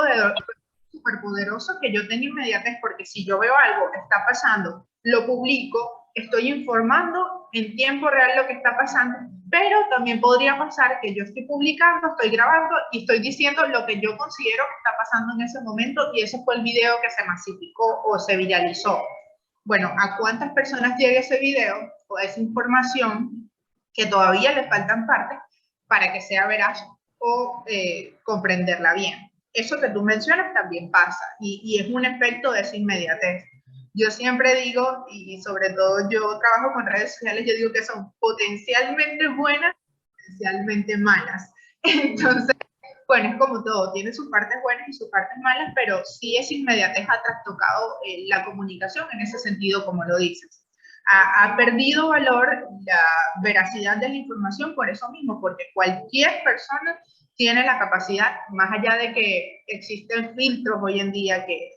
súper poderoso que yo tenga inmediatez, porque si yo veo algo que está pasando, lo publico, estoy informando en tiempo real lo que está pasando, pero también podría pasar que yo estoy publicando, estoy grabando y estoy diciendo lo que yo considero que está pasando en ese momento y ese fue el video que se masificó o se viralizó. Bueno, ¿a cuántas personas llega ese video o esa información que todavía le faltan partes para que sea veraz o comprenderla bien? Eso que tú mencionas también pasa y es un efecto de esa inmediatez. Yo siempre digo, y sobre todo yo trabajo con redes sociales, yo digo que son potencialmente buenas, potencialmente malas. Entonces, bueno, es como todo, tiene sus partes buenas y sus partes malas, pero sí esa inmediatez ha trastocado la comunicación en ese sentido, como lo dices. Ha perdido valor la veracidad de la información por eso mismo, porque cualquier persona tiene la capacidad, más allá de que existen filtros hoy en día que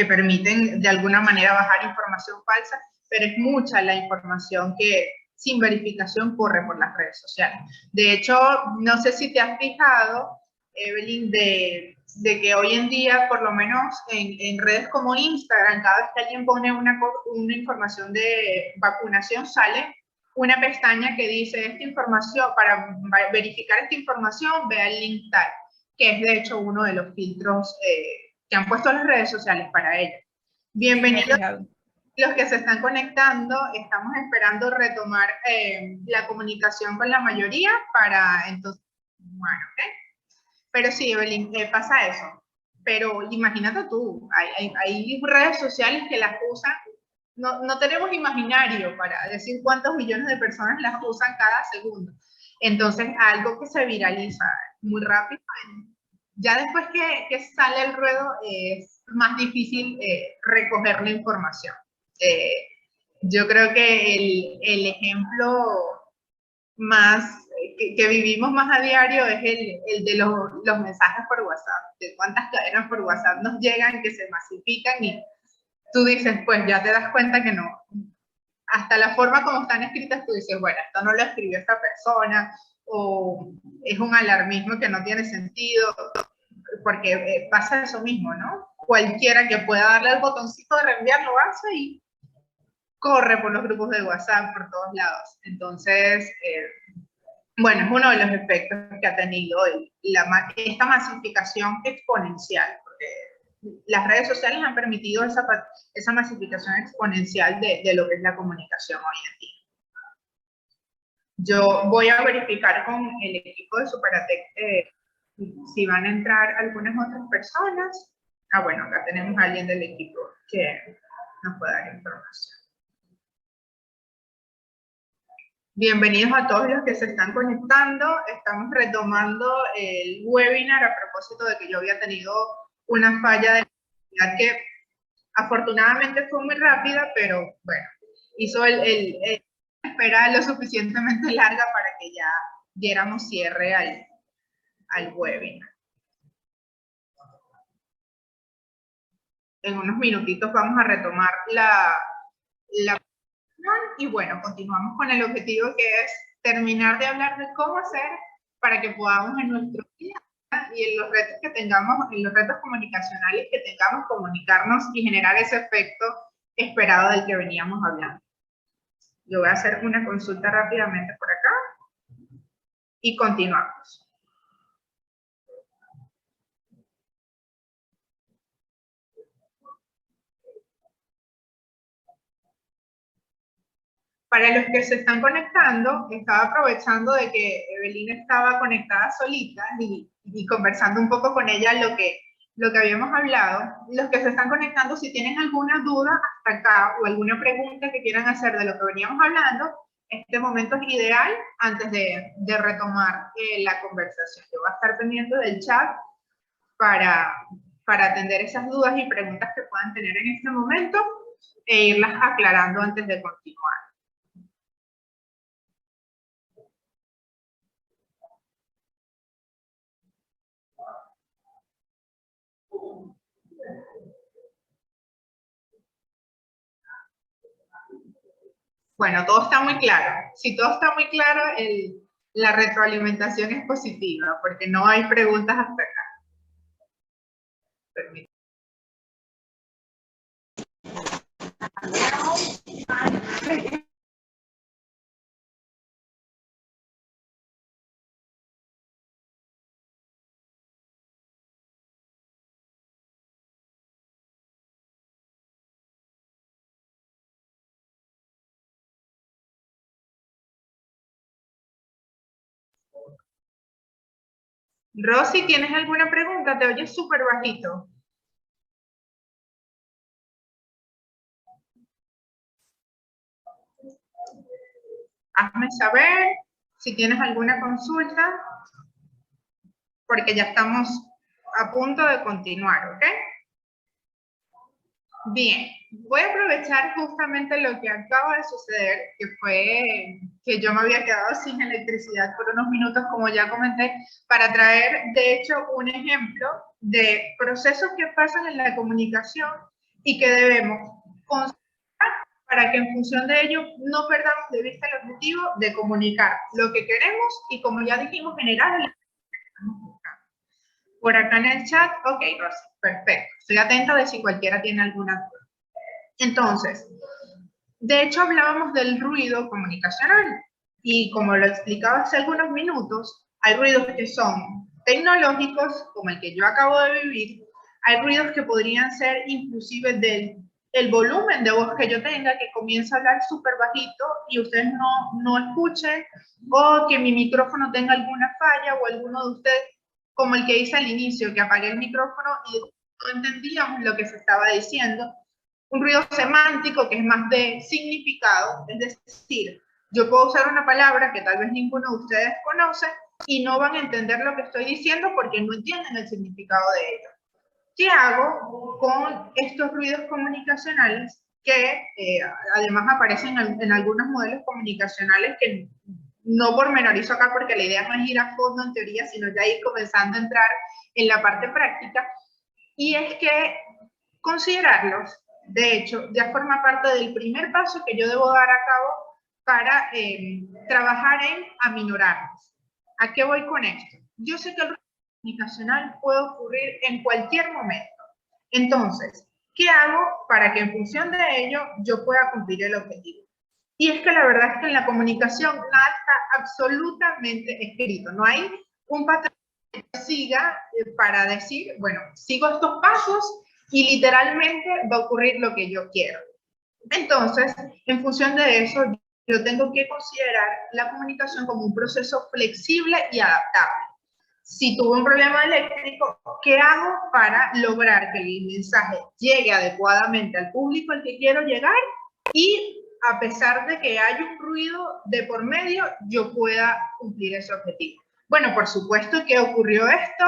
permiten de alguna manera bajar información falsa, pero es mucha la información que sin verificación corre por las redes sociales. De hecho, no sé si te has fijado, Evelyn, de que hoy en día, por lo menos en redes como Instagram, cada vez que alguien pone una información de vacunación, sale una pestaña que dice esta información, para verificar esta información, ve al link tal, que es de hecho uno de los filtros que han puesto las redes sociales para ello. Bienvenidos los que se están conectando. Estamos esperando retomar la comunicación con la mayoría para entonces, bueno, ¿ok? Pero sí, Evelyn, pasa eso. Pero imagínate tú, hay redes sociales que las usan, no tenemos imaginario para decir cuántos millones de personas las usan cada segundo. Entonces, algo que se viraliza muy rápido, ya después que sale al ruedo es más difícil recoger la información. Yo creo que el ejemplo más que vivimos más a diario es el de los mensajes por WhatsApp, de cuántas cadenas por WhatsApp nos llegan, que se masifican y tú dices, pues ya te das cuenta que no. Hasta la forma como están escritas, tú dices, bueno, esto no lo escribió esta persona, o es un alarmismo que no tiene sentido, porque pasa eso mismo, ¿no? Cualquiera que pueda darle al botoncito de reenviar lo hace y corre por los grupos de WhatsApp, por todos lados. Entonces, bueno, es uno de los efectos que ha tenido esta masificación exponencial, porque las redes sociales han permitido esa masificación exponencial de lo que es la comunicación hoy en día. Yo voy a verificar con el equipo de Superatec si van a entrar algunas otras personas. Ah, bueno, acá tenemos a alguien del equipo que nos puede dar información. Bienvenidos a todos los que se están conectando. Estamos retomando el webinar a propósito de que yo había tenido una falla de actividad que afortunadamente fue muy rápida, pero bueno, hizo espera lo suficientemente larga para que ya diéramos cierre al webinar. En unos minutitos vamos a retomar la y bueno, continuamos con el objetivo que es terminar de hablar de cómo hacer para que podamos en nuestro día y en los retos que tengamos, en los retos comunicacionales que tengamos, comunicarnos y generar ese efecto esperado del que veníamos hablando. Yo voy a hacer una consulta rápidamente por acá y continuamos. Para los que se están conectando, estaba aprovechando de que Evelina estaba conectada solita y conversando un poco con ella lo que habíamos hablado. Los que se están conectando, si tienen alguna duda hasta acá o alguna pregunta que quieran hacer de lo que veníamos hablando, este momento es ideal antes de retomar la conversación. Yo voy a estar pendiente del chat para atender esas dudas y preguntas que puedan tener en este momento e irlas aclarando antes de continuar. Bueno, todo está muy claro. Si todo está muy claro, la retroalimentación es positiva, porque no hay preguntas hasta acá. Permítame. Rosy, ¿tienes alguna pregunta? Te oyes súper bajito. Hazme saber si tienes alguna consulta, porque ya estamos a punto de continuar, ¿ok? Bien, voy a aprovechar justamente lo que acaba de suceder, que fue que yo me había quedado sin electricidad por unos minutos, como ya comenté, para traer, de hecho, un ejemplo de procesos que pasan en la comunicación y que debemos considerar para que en función de ello no perdamos de vista el objetivo de comunicar lo que queremos y, como ya dijimos, generar el por acá en el chat. Ok, Rosy, perfecto. Estoy atenta de si cualquiera tiene alguna duda. Entonces, de hecho hablábamos del ruido comunicacional y como lo explicaba hace algunos minutos, hay ruidos que son tecnológicos, como el que yo acabo de vivir, hay ruidos que podrían ser inclusive del volumen de voz que yo tenga, que comienza a hablar súper bajito y ustedes no escuchen, o que mi micrófono tenga alguna falla, o alguno de ustedes, como el que hice al inicio, que apagué el micrófono y no entendíamos lo que se estaba diciendo. Un ruido semántico que es más de significado, es decir, yo puedo usar una palabra que tal vez ninguno de ustedes conoce y no van a entender lo que estoy diciendo porque no entienden el significado de ello. ¿Qué hago con estos ruidos comunicacionales que además aparecen en algunos modelos comunicacionales que no pormenorizo acá porque la idea no es ir a fondo en teoría, sino ya ir comenzando a entrar en la parte práctica? Y es que considerarlos, de hecho, ya forma parte del primer paso que yo debo dar a cabo para trabajar en aminorarlos. ¿A qué voy con esto? Yo sé que el ruido comunicacional puede ocurrir en cualquier momento. Entonces, ¿qué hago para que en función de ello yo pueda cumplir el objetivo? Y es que la verdad es que en la comunicación nada está absolutamente escrito. No hay un patrón que siga para decir, bueno, sigo estos pasos y literalmente va a ocurrir lo que yo quiero. Entonces, en función de eso, yo tengo que considerar la comunicación como un proceso flexible y adaptable. Si tuve un problema eléctrico, ¿qué hago para lograr que el mensaje llegue adecuadamente al público al que quiero llegar y a pesar de que hay un ruido de por medio, yo pueda cumplir ese objetivo? Bueno, por supuesto que ocurrió esto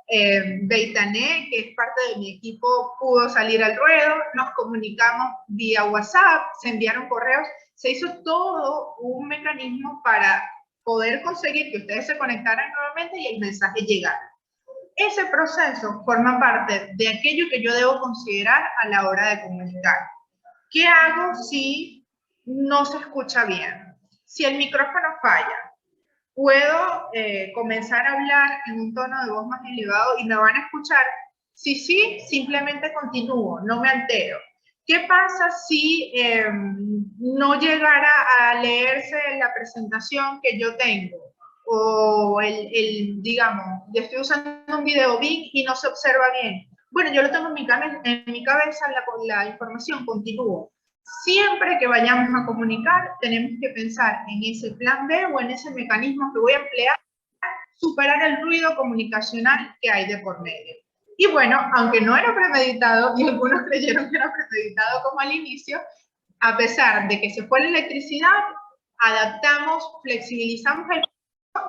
Beitané, que es parte de mi equipo, pudo salir al ruedo, nos comunicamos vía WhatsApp, se enviaron correos, se hizo todo un mecanismo para poder conseguir que ustedes se conectaran nuevamente y el mensaje llegara. Ese proceso forma parte de aquello que yo debo considerar a la hora de comunicar. ¿Qué hago si no se escucha bien? Si el micrófono falla, ¿puedo comenzar a hablar en un tono de voz más elevado y me van a escuchar? Si sí, simplemente continúo, no me altero. ¿Qué pasa si no llegara a leerse la presentación que yo tengo? O digamos, yo estoy usando un video big y no se observa bien. Bueno, yo lo tengo en mi cabeza, la información, continúo. Siempre que vayamos a comunicar, tenemos que pensar en ese plan B o en ese mecanismo que voy a emplear para superar el ruido comunicacional que hay de por medio. Y bueno, aunque no era premeditado, y algunos creyeron que era premeditado como al inicio, a pesar de que se fue la electricidad, adaptamos, flexibilizamos el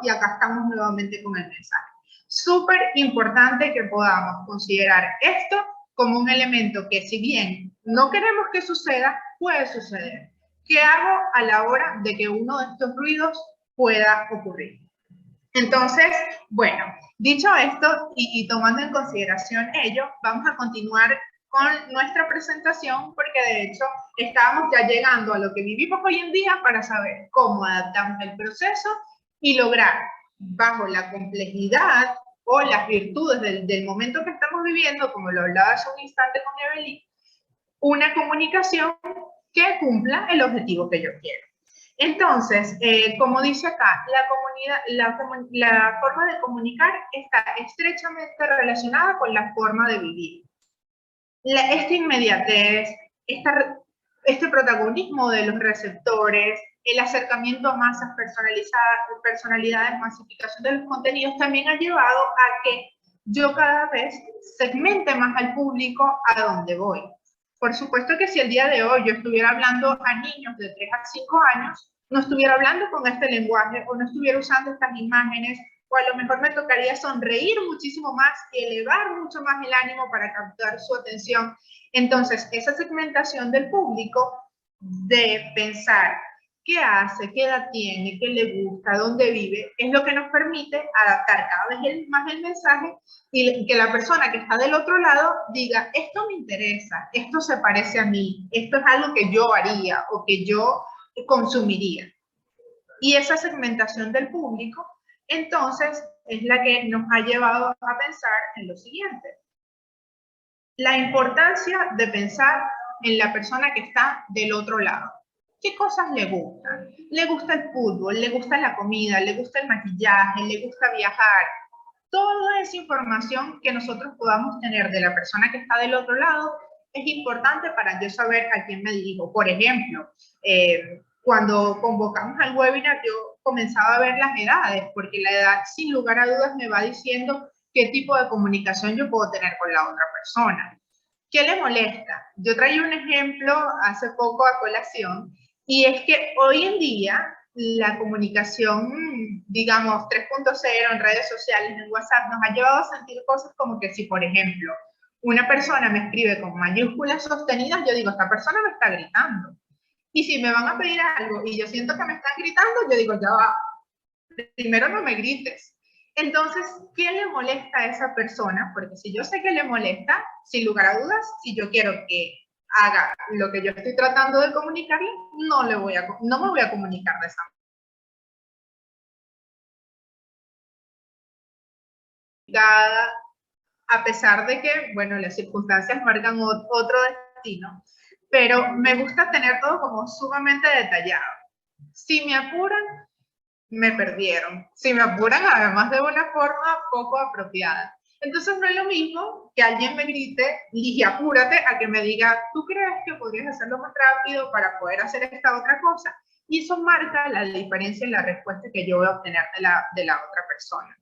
y acá estamos nuevamente con el mensaje. Súper importante que podamos considerar esto como un elemento que, si bien no queremos que suceda, puede suceder. ¿Qué hago a la hora de que uno de estos ruidos pueda ocurrir? Entonces, bueno, dicho esto y tomando en consideración ello, vamos a continuar con nuestra presentación porque de hecho estamos ya llegando a lo que vivimos hoy en día para saber cómo adaptamos el proceso y lograr, bajo la complejidad o las virtudes del momento que estamos viviendo, como lo hablaba hace un instante con Evelyn, una comunicación que cumpla el objetivo que yo quiero. Entonces, como dice acá, la forma de comunicar está estrechamente relacionada con la forma de vivir. Esta inmediatez, este protagonismo de los receptores, el acercamiento a masas personalidades, masificación de los contenidos, también ha llevado a que yo cada vez segmente más al público a donde voy. Por supuesto que si el día de hoy yo estuviera hablando a niños de 3 a 5 años, no estuviera hablando con este lenguaje o no estuviera usando estas imágenes, o a lo mejor me tocaría sonreír muchísimo más y elevar mucho más el ánimo para captar su atención. Entonces, esa segmentación del público de pensar qué hace, qué edad tiene, qué le gusta, dónde vive, es lo que nos permite adaptar cada vez más el mensaje y que la persona que está del otro lado diga, esto me interesa, esto se parece a mí, esto es algo que yo haría o que yo consumiría. Y esa segmentación del público, entonces, es la que nos ha llevado a pensar en lo siguiente. La importancia de pensar en la persona que está del otro lado. ¿Qué cosas le gustan? Le gusta el fútbol, le gusta la comida, le gusta el maquillaje, le gusta viajar. Toda esa información que nosotros podamos tener de la persona que está del otro lado es importante para yo saber a quién me dirijo. Por ejemplo, cuando convocamos al webinar, yo comenzaba a ver las edades, porque la edad, sin lugar a dudas, me va diciendo qué tipo de comunicación yo puedo tener con la otra persona. ¿Qué le molesta? Yo traía un ejemplo hace poco a colación, y es que hoy en día la comunicación, digamos, 3.0 en redes sociales, en WhatsApp, nos ha llevado a sentir cosas como que si, por ejemplo, una persona me escribe con mayúsculas sostenidas, yo digo, esta persona me está gritando. Y si me van a pedir algo y yo siento que me están gritando, yo digo, ya va, primero no me grites. Entonces, ¿qué le molesta a esa persona? Porque si yo sé que le molesta, sin lugar a dudas, si yo quiero que haga lo que yo estoy tratando de comunicarle, no me voy a comunicar de esa manera. A pesar de que, bueno, las circunstancias marcan otro destino, pero me gusta tener todo como sumamente detallado. Si me apuran, me perdieron. Si me apuran, además de una forma poco apropiada. Entonces no es lo mismo que alguien me grite, Ligia, apúrate, a que me diga, ¿tú crees que podrías hacerlo más rápido para poder hacer esta otra cosa? Y eso marca la diferencia en la respuesta que yo voy a obtener de la otra persona.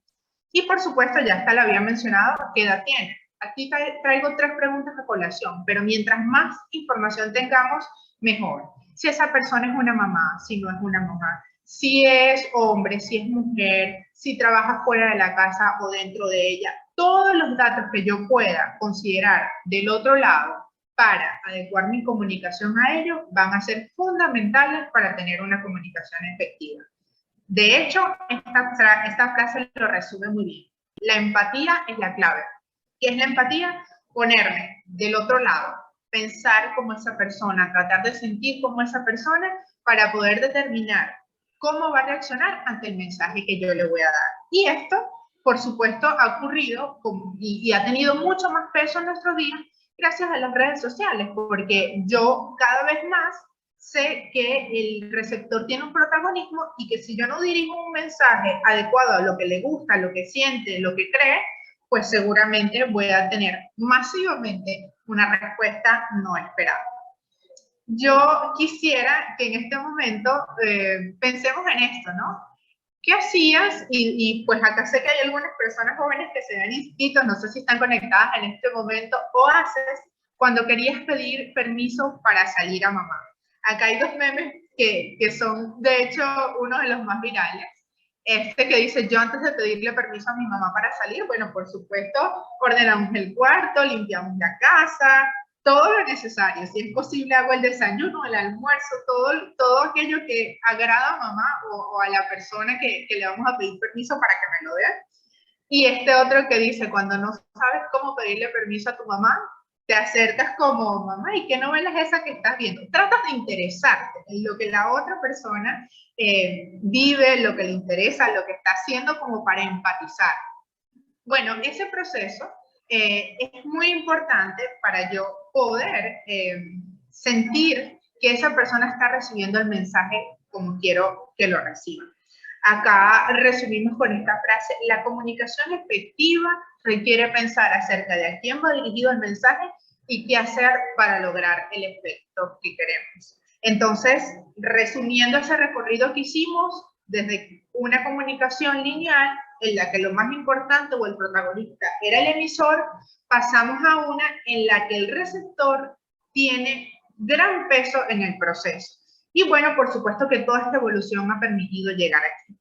Y por supuesto, ya hasta la había mencionado, ¿qué edad tiene? Aquí traigo 3 preguntas a colación, pero mientras más información tengamos, mejor. Si esa persona es una mamá, si no es una mamá, si es hombre, si es mujer, si trabaja fuera de la casa o dentro de ella. todos los datos que yo pueda considerar del otro lado para adecuar mi comunicación a ellos van a ser fundamentales para tener una comunicación efectiva. De hecho, esta frase lo resume muy bien. La empatía es la clave. ¿Qué es la empatía? Ponerme del otro lado, pensar como esa persona, tratar de sentir como esa persona para poder determinar cómo va a reaccionar ante el mensaje que yo le voy a dar. Y esto, por supuesto, ha ocurrido y ha tenido mucho más peso en nuestros días gracias a las redes sociales, porque yo cada vez más sé que el receptor tiene un protagonismo y que si yo no dirijo un mensaje adecuado a lo que le gusta, lo que siente, lo que cree, pues seguramente voy a tener masivamente una respuesta no esperada. Yo quisiera que en este momento pensemos en esto, ¿no? ¿Qué hacías? Y pues acá sé que hay algunas personas jóvenes que se ven inscritos, no sé si están conectadas en este momento, o haces cuando querías pedir permiso para salir a mamá. Acá hay dos memes que son, de hecho, uno de los más virales. Este que dice, yo antes de pedirle permiso a mi mamá para salir, bueno, por supuesto, ordenamos el cuarto, limpiamos la casa, todo lo necesario. Si es posible, hago el desayuno, el almuerzo, todo aquello que agrada a mamá o a la persona que le vamos a pedir permiso para que me lo dé. Y este otro que dice, cuando no sabes cómo pedirle permiso a tu mamá, te acercas como, mamá, ¿y qué novela es esa que estás viendo? Tratas de interesarte en lo que la otra persona vive, lo que le interesa, lo que está haciendo como para empatizar. Bueno, ese proceso es muy importante para yo poder sentir que esa persona está recibiendo el mensaje como quiero que lo reciba. Acá resumimos con esta frase, la comunicación efectiva requiere pensar acerca de a quién va dirigido el mensaje y qué hacer para lograr el efecto que queremos. Entonces, resumiendo ese recorrido que hicimos, desde una comunicación lineal, en la que lo más importante o el protagonista era el emisor, pasamos a una en la que el receptor tiene gran peso en el proceso. Y bueno, por supuesto que toda esta evolución ha permitido llegar aquí.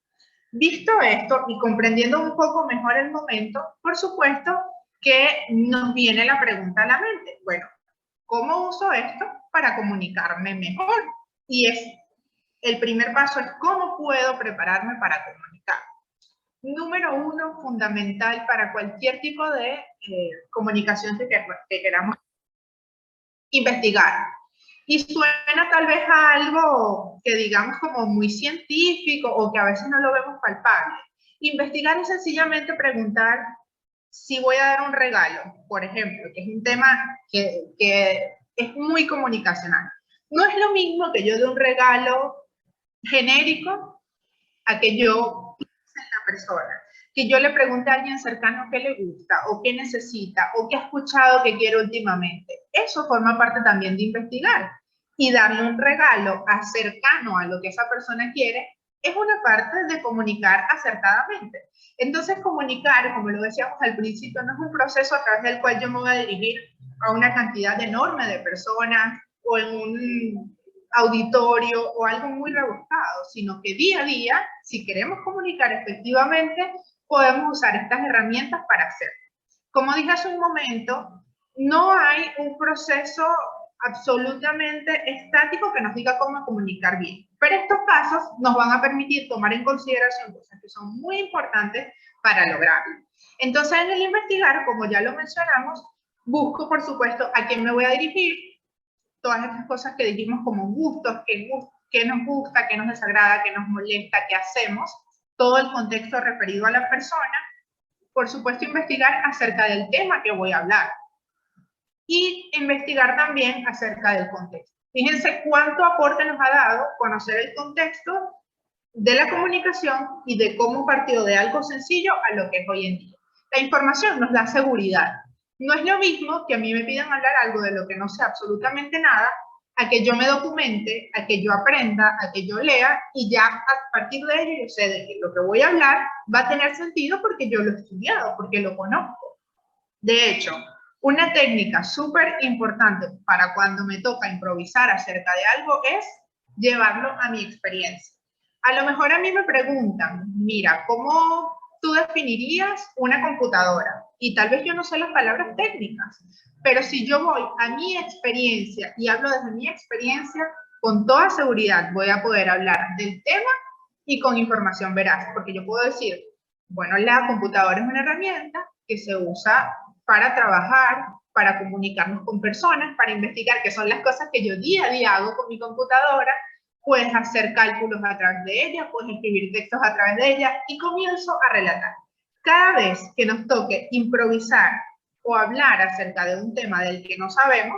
Visto esto y comprendiendo un poco mejor el momento, por supuesto que nos viene la pregunta a la mente. Bueno, ¿cómo uso esto para comunicarme mejor? Y el primer paso es ¿cómo puedo prepararme para comunicar? Número uno, fundamental para cualquier tipo de comunicación que queramos, investigar. Y suena tal vez a algo que digamos como muy científico o que a veces no lo vemos palpable. Investigar es sencillamente preguntar si voy a dar un regalo, por ejemplo, que es un tema que es muy comunicacional. No es lo mismo que yo dé un regalo genérico a que yo piense en la persona, que yo le pregunte a alguien cercano qué le gusta o qué necesita o qué ha escuchado que quiere últimamente. Eso forma parte también de investigar. Y darle un regalo cercano a lo que esa persona quiere es una parte de comunicar acertadamente. Entonces, comunicar, como lo decíamos al principio, no es un proceso a través del cual yo me voy a dirigir a una cantidad enorme de personas o en un auditorio o algo muy rebuscado, sino que día a día, si queremos comunicar efectivamente, podemos usar estas herramientas para hacerlo. Como dije hace un momento, no hay un proceso absolutamente estático que nos diga cómo comunicar bien. Pero estos pasos nos van a permitir tomar en consideración cosas que son muy importantes para lograrlo. Entonces, en el investigar, como ya lo mencionamos, busco, por supuesto, a quién me voy a dirigir, todas estas cosas que dijimos como gustos, qué nos gusta, qué nos desagrada, qué nos molesta, qué hacemos, todo el contexto referido a la persona, por supuesto, investigar acerca del tema que voy a hablar. Y investigar también acerca del contexto. Fíjense cuánto aporte nos ha dado conocer el contexto de la comunicación y de cómo partió de algo sencillo a lo que es hoy en día. La información nos da seguridad. No es lo mismo que a mí me pidan hablar algo de lo que no sé absolutamente nada, a que yo me documente, a que yo aprenda, a que yo lea y ya a partir de ello yo sé de que lo que voy a hablar va a tener sentido porque yo lo he estudiado, porque lo conozco. De hecho, una técnica súper importante para cuando me toca improvisar acerca de algo es llevarlo a mi experiencia. A lo mejor a mí me preguntan, mira, ¿cómo tú definirías una computadora? y tal vez yo no sé las palabras técnicas, pero si yo voy a mi experiencia y hablo desde mi experiencia, con toda seguridad voy a poder hablar del tema y con información veraz, porque yo puedo decir, bueno, la computadora es una herramienta que se usa para trabajar, para comunicarnos con personas, para investigar, que son las cosas que yo día a día hago con mi computadora. Puedes hacer cálculos a través de ella, puedes escribir textos a través de ella, y comienzo a relatar. Cada vez que nos toque improvisar o hablar acerca de un tema del que no sabemos,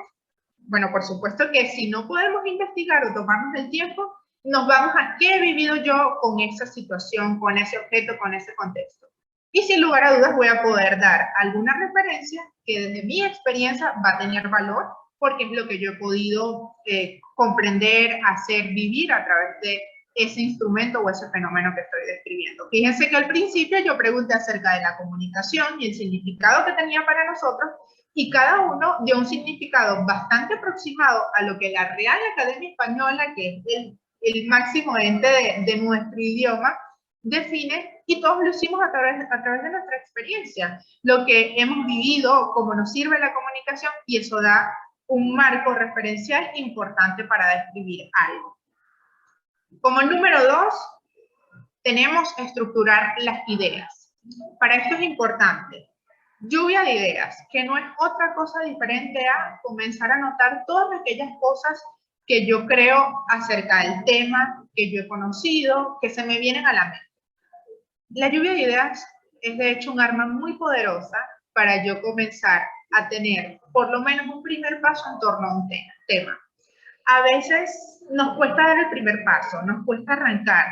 bueno, por supuesto que si no podemos investigar o tomarnos el tiempo, nos vamos a qué he vivido yo con esa situación, con ese objeto, con ese contexto. Y sin lugar a dudas voy a poder dar alguna referencia que desde mi experiencia va a tener valor, porque es lo que yo he podido comprender, hacer, vivir a través de ese instrumento o ese fenómeno que estoy describiendo. Fíjense que al principio yo pregunté acerca de la comunicación y el significado que tenía para nosotros, y cada uno dio un significado bastante aproximado a lo que la Real Academia Española, que es el máximo ente de nuestro idioma, define, y todos lo hicimos a través de nuestra experiencia, lo que hemos vivido, cómo nos sirve la comunicación, y eso da un marco referencial importante para describir algo. Como número 2, tenemos estructurar las ideas. Para esto es importante. Lluvia de ideas, que no es otra cosa diferente a comenzar a anotar todas aquellas cosas que yo creo acerca del tema, que yo he conocido, que se me vienen a la mente. La lluvia de ideas es de hecho un arma muy poderosa para yo comenzar a tener por lo menos un primer paso en torno a un tema. A veces nos cuesta dar el primer paso, nos cuesta arrancar,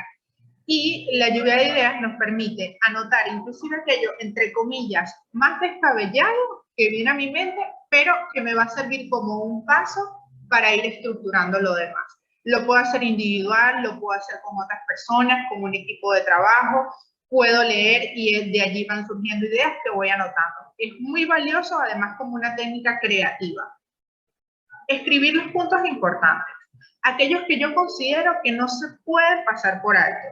y la lluvia de ideas nos permite anotar inclusive aquello, entre comillas, más descabellado que viene a mi mente, pero que me va a servir como un paso para ir estructurando lo demás. Lo puedo hacer individual, lo puedo hacer con otras personas, con un equipo de trabajo, puedo leer y de allí van surgiendo ideas que voy anotando. Es muy valioso, además, como una técnica creativa. Escribir los puntos importantes, aquellos que yo considero que no se pueden pasar por alto.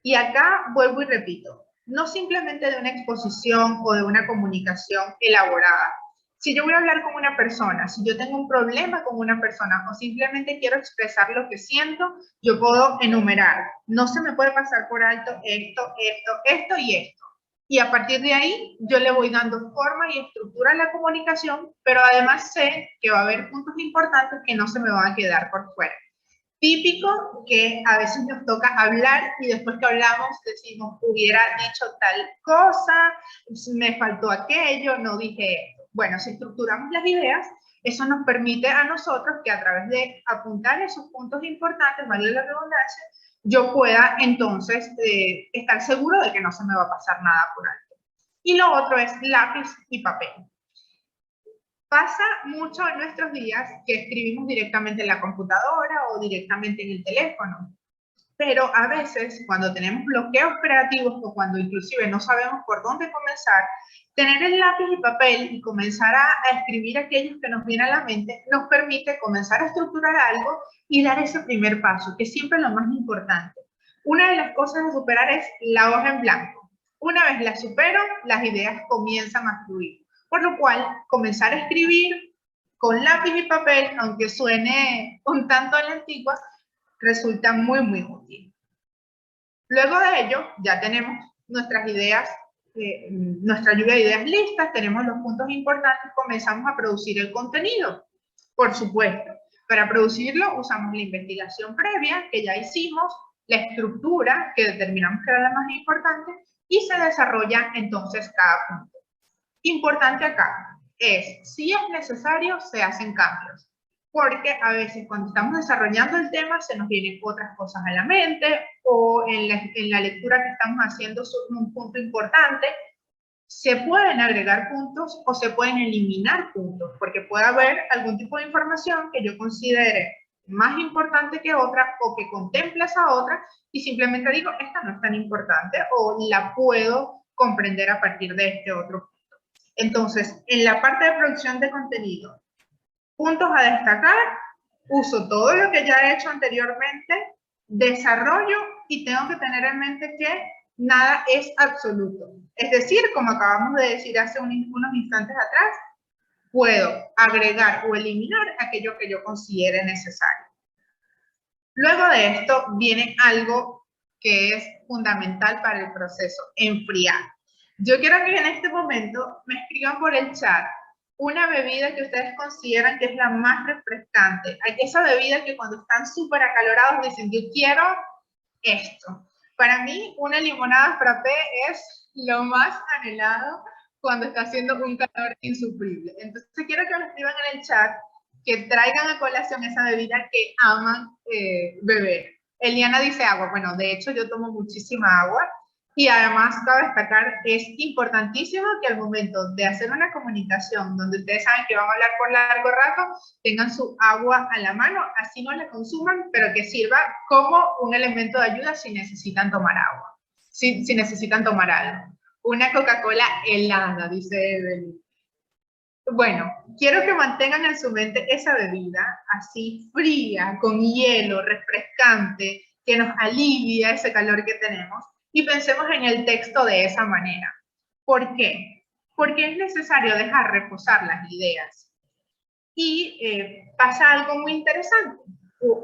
Y acá vuelvo y repito, no simplemente de una exposición o de una comunicación elaborada. Si yo voy a hablar con una persona, si yo tengo un problema con una persona o simplemente quiero expresar lo que siento, yo puedo enumerar. No se me puede pasar por alto esto, esto, esto y esto. Y a partir de ahí yo le voy dando forma y estructura a la comunicación, pero además sé que va a haber puntos importantes que no se me van a quedar por fuera. Típico que a veces nos toca hablar y después que hablamos decimos, hubiera dicho tal cosa, me faltó aquello, no dije esto. Bueno, si estructuramos las ideas, eso nos permite a nosotros que a través de apuntar esos puntos importantes, vale la redundancia, yo pueda entonces estar seguro de que no se me va a pasar nada por alto. Y lo otro es lápiz y papel. Pasa mucho en nuestros días que escribimos directamente en la computadora o directamente en el teléfono, pero a veces cuando tenemos bloqueos creativos o cuando inclusive no sabemos por dónde comenzar, tener el lápiz y papel y comenzar a escribir aquellos que nos vienen a la mente nos permite comenzar a estructurar algo y dar ese primer paso, que es siempre lo más importante. Una de las cosas a superar es la hoja en blanco. Una vez la supero, las ideas comienzan a fluir. Por lo cual, comenzar a escribir con lápiz y papel, aunque suene un tanto a la antigua, resulta muy, muy útil. Luego de ello, ya tenemos nuestras ideas, nuestra lluvia de ideas listas, tenemos los puntos importantes, comenzamos a producir el contenido. Por supuesto, para producirlo usamos la investigación previa que ya hicimos, la estructura que determinamos que era la más importante, y se desarrolla entonces cada punto. Importante acá es, si es necesario, se hacen cambios, porque a veces cuando estamos desarrollando el tema se nos vienen otras cosas a la mente, o en la lectura que estamos haciendo surge un punto importante. Se pueden agregar puntos o se pueden eliminar puntos, porque puede haber algún tipo de información que yo considere más importante que otra o que contempla esa otra y simplemente digo, esta no es tan importante o la puedo comprender a partir de este otro punto. Entonces, en la parte de producción de contenido, puntos a destacar, uso todo lo que ya he hecho anteriormente, desarrollo y tengo que tener en mente que nada es absoluto. Es decir, como acabamos de decir hace unos instantes atrás, puedo agregar o eliminar aquello que yo considere necesario. Luego de esto viene algo que es fundamental para el proceso, enfriar. Yo quiero que en este momento me escriban por el chat una bebida que ustedes consideran que es la más refrescante. Esa bebida que cuando están súper acalorados dicen, yo quiero esto. Para mí, una limonada frappé es lo más anhelado cuando está haciendo un calor insufrible. Entonces, quiero que me escriban en el chat que traigan a colación esa bebida que aman beber. Eliana dice agua. Bueno, de hecho, yo tomo muchísima agua. Y además, cabe destacar, es importantísimo que al momento de hacer una comunicación donde ustedes saben que van a hablar por largo rato, tengan su agua a la mano, así no la consuman, pero que sirva como un elemento de ayuda si necesitan tomar agua, si necesitan tomar algo. Una Coca-Cola helada, dice Evelyn. Bueno, quiero que mantengan en su mente esa bebida así fría, con hielo, refrescante, que nos alivia ese calor que tenemos. Y pensemos en el texto de esa manera. ¿Por qué? Porque es necesario dejar reposar las ideas. Y pasa algo muy interesante,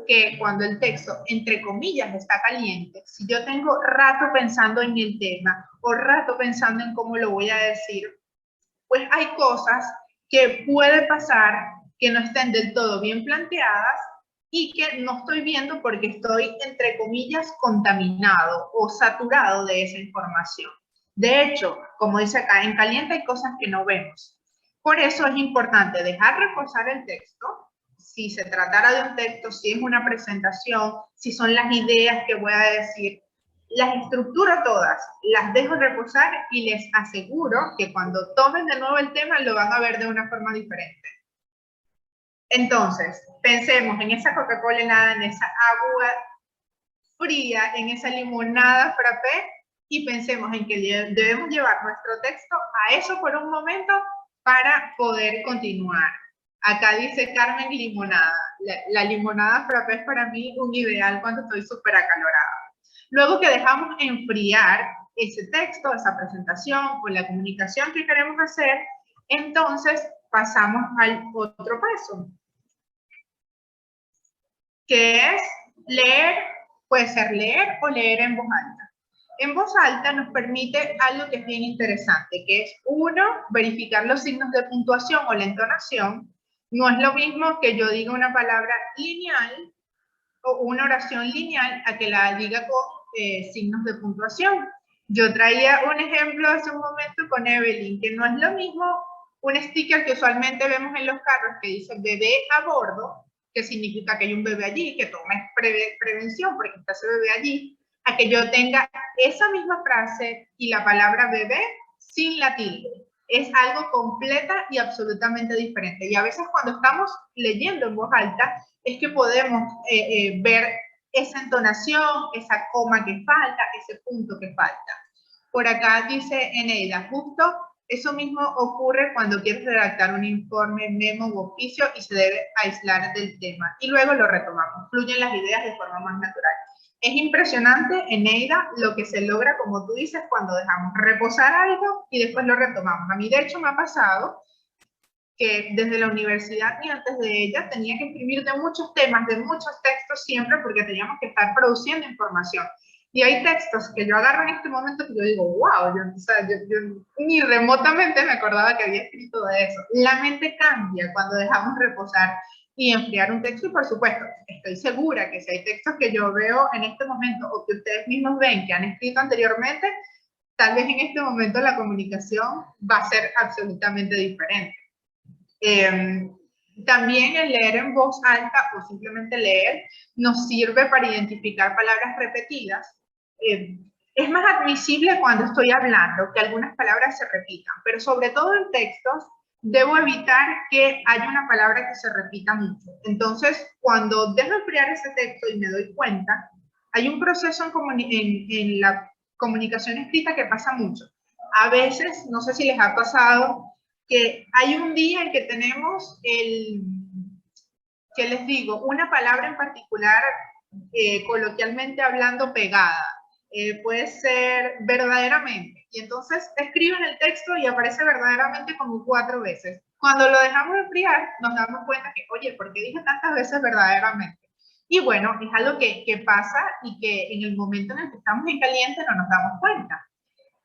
que cuando el texto, entre comillas, está caliente, si yo tengo rato pensando en el tema o rato pensando en cómo lo voy a decir, pues hay cosas que puede pasar que no estén del todo bien planteadas y que no estoy viendo porque estoy, entre comillas, contaminado o saturado de esa información. De hecho, como dice acá, en caliente hay cosas que no vemos. Por eso es importante dejar reposar el texto, si se tratara de un texto, si es una presentación, si son las ideas que voy a decir, las estructuro todas, las dejo reposar y les aseguro que cuando tomen de nuevo el tema lo van a ver de una forma diferente. Entonces, pensemos en esa Coca-Cola helada, en esa agua fría, en esa limonada frappé y pensemos en que debemos llevar nuestro texto a eso por un momento para poder continuar. Acá dice Carmen limonada. La limonada frappé es para mí un ideal cuando estoy súper acalorada. Luego que dejamos enfriar ese texto, esa presentación o la comunicación que queremos hacer, entonces pasamos al otro paso, que es leer, puede ser leer o leer en voz alta. En voz alta nos permite algo que es bien interesante, que es, uno, verificar los signos de puntuación o la entonación. No es lo mismo que yo diga una palabra lineal o una oración lineal a que la diga con signos de puntuación. Yo traía un ejemplo hace un momento con Evelyn, que no es lo mismo un sticker que usualmente vemos en los carros que dice bebé a bordo, que significa que hay un bebé allí, que tome prevención porque está ese bebé allí, a que yo tenga esa misma frase y la palabra bebé sin la tilde. Es algo completa y absolutamente diferente. Y a veces cuando estamos leyendo en voz alta, es que podemos ver esa entonación, esa coma que falta, ese punto que falta. Por acá dice Eneida, justo eso mismo ocurre cuando quieres redactar un informe, memo u oficio y se debe aislar del tema. Y luego lo retomamos. Fluyen las ideas de forma más natural. Es impresionante, Eneida, lo que se logra, como tú dices, cuando dejamos reposar algo y después lo retomamos. A mí, de hecho, me ha pasado que desde la universidad y antes de ella tenía que escribir de muchos temas, de muchos textos siempre, porque teníamos que estar produciendo información. Y hay textos que yo agarro en este momento que yo digo, wow, yo ni remotamente me acordaba que había escrito de eso. La mente cambia cuando dejamos reposar y enfriar un texto, y por supuesto, estoy segura que si hay textos que yo veo en este momento o que ustedes mismos ven que han escrito anteriormente, tal vez en este momento la comunicación va a ser absolutamente diferente. También el leer en voz alta o simplemente leer nos sirve para identificar palabras repetidas. Es más admisible cuando estoy hablando que algunas palabras se repitan, pero sobre todo en textos debo evitar que haya una palabra que se repita mucho. Entonces, cuando dejo enfriar ese texto y me doy cuenta, hay un proceso en la comunicación escrita que pasa mucho. A veces, no sé si les ha pasado, que hay un día en que tenemos ¿qué les digo? Una palabra en particular, coloquialmente hablando, pegada. puede ser verdaderamente. Y entonces escriben el texto y aparece verdaderamente como 4 veces. Cuando lo dejamos enfriar, nos damos cuenta que, oye, ¿por qué dije tantas veces verdaderamente? Y bueno, es algo que pasa y que en el momento en el que estamos en caliente no nos damos cuenta.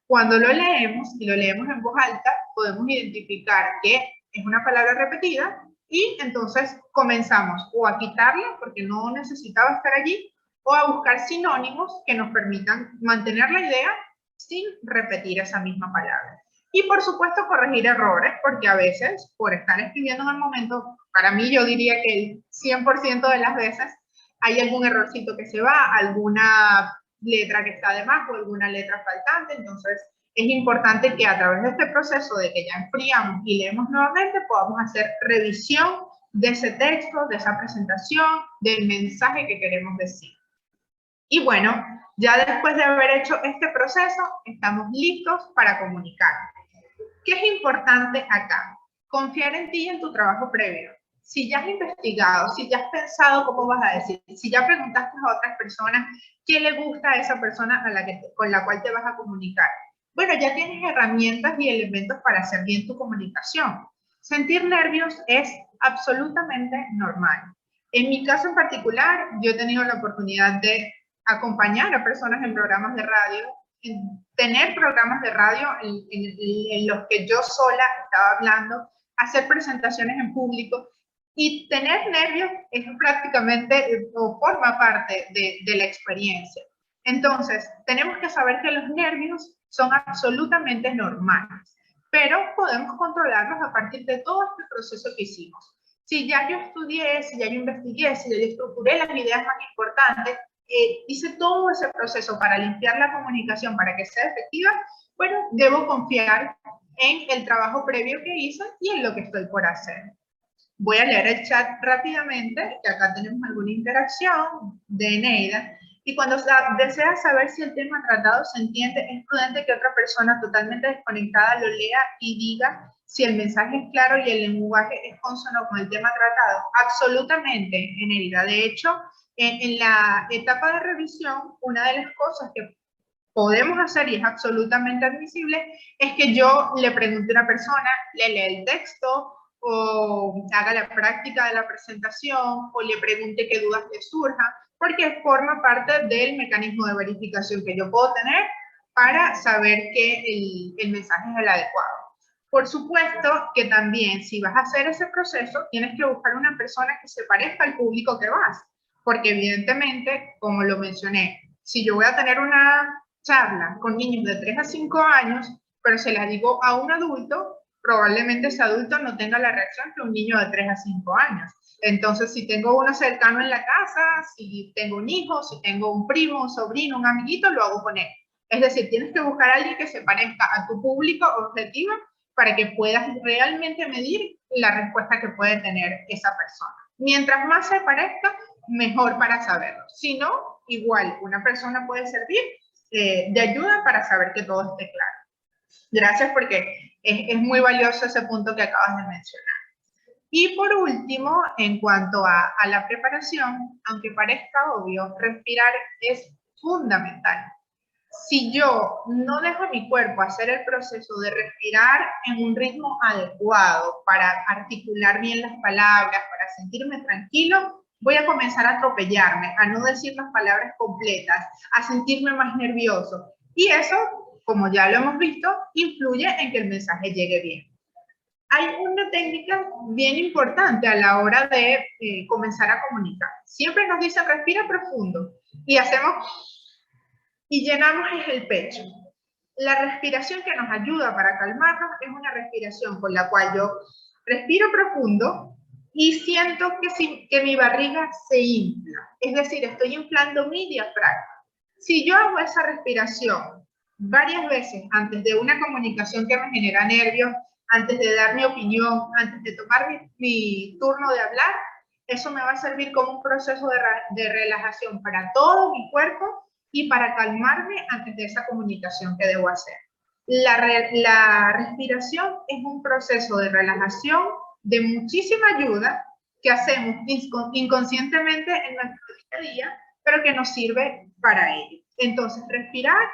Cuando lo leemos y lo leemos en voz alta, podemos identificar que es una palabra repetida y entonces comenzamos o a quitarla porque no necesitaba estar allí o a buscar sinónimos que nos permitan mantener la idea sin repetir esa misma palabra. Y por supuesto corregir errores, porque a veces por estar escribiendo en el momento, para mí yo diría que el 100% de las veces hay algún errorcito que se va, alguna letra que está de más o alguna letra faltante, entonces es importante que a través de este proceso de que ya enfriamos y leemos nuevamente podamos hacer revisión de ese texto, de esa presentación, del mensaje que queremos decir. Y bueno, ya después de haber hecho este proceso, estamos listos para comunicar. ¿Qué es importante acá? Confiar en ti y en tu trabajo previo. Si ya has investigado, si ya has pensado cómo vas a decir, si ya preguntaste a otras personas qué le gusta a esa persona con la cual te vas a comunicar, bueno, ya tienes herramientas y elementos para hacer bien tu comunicación. Sentir nervios es absolutamente normal. En mi caso en particular, yo he tenido la oportunidad de acompañar a personas en programas de radio, en tener programas de radio en los que yo sola estaba hablando, hacer presentaciones en público, y tener nervios es prácticamente o forma parte de la experiencia. Entonces, tenemos que saber que los nervios son absolutamente normales, pero podemos controlarlos a partir de todo este proceso que hicimos. Si ya yo estudié, si ya yo investigué, si ya yo estructuré las ideas más importantes, hice todo ese proceso para limpiar la comunicación para que sea efectiva, bueno, debo confiar en el trabajo previo que hice y en lo que estoy por hacer. Voy a leer el chat rápidamente, que acá tenemos alguna interacción de Neida. Y cuando desea saber si el tema tratado se entiende, es prudente que otra persona totalmente desconectada lo lea y diga si el mensaje es claro y el lenguaje es consono con el tema tratado. Absolutamente, Neida. De hecho, en la etapa de revisión, una de las cosas que podemos hacer, y es absolutamente admisible, es que yo le pregunte a una persona, le lea el texto, o haga la práctica de la presentación, o le pregunte qué dudas le surjan, porque forma parte del mecanismo de verificación que yo puedo tener para saber que el mensaje es el adecuado. Por supuesto que también, si vas a hacer ese proceso, tienes que buscar una persona que se parezca al público que vas, porque evidentemente, como lo mencioné, si yo voy a tener una charla con niños de 3 a 5 años, pero se la digo a un adulto, probablemente ese adulto no tenga la reacción que un niño de 3 a 5 años. Entonces, si tengo uno cercano en la casa, si tengo un hijo, si tengo un primo, un sobrino, un amiguito, lo hago con él. Es decir, tienes que buscar a alguien que se parezca a tu público objetivo para que puedas realmente medir la respuesta que puede tener esa persona. Mientras más se parezca, mejor para saberlo. Si no, igual, una persona puede servir de ayuda para saber que todo esté claro. Gracias, porque es muy valioso ese punto que acabas de mencionar. Y por último, en cuanto a la preparación, aunque parezca obvio, respirar es fundamental. Si yo no dejo a mi cuerpo hacer el proceso de respirar en un ritmo adecuado para articular bien las palabras, para sentirme tranquilo, voy a comenzar a atropellarme, a no decir las palabras completas, a sentirme más nervioso. Y eso, como ya lo hemos visto, influye en que el mensaje llegue bien. Hay una técnica bien importante a la hora de comenzar a comunicar. Siempre nos dicen respira profundo y hacemos y llenamos el pecho. La respiración que nos ayuda para calmarnos es una respiración con la cual yo respiro profundo y siento que mi barriga se infla. Es decir, estoy inflando mi diafragma. Si yo hago esa respiración varias veces antes de una comunicación que me genera nervios, antes de dar mi opinión, antes de tomar mi turno de hablar, eso me va a servir como un proceso de relajación para todo mi cuerpo y para calmarme antes de esa comunicación que debo hacer. La respiración es un proceso de relajación de muchísima ayuda que hacemos inconscientemente en nuestro día a día, pero que nos sirve para ello. Entonces, respirar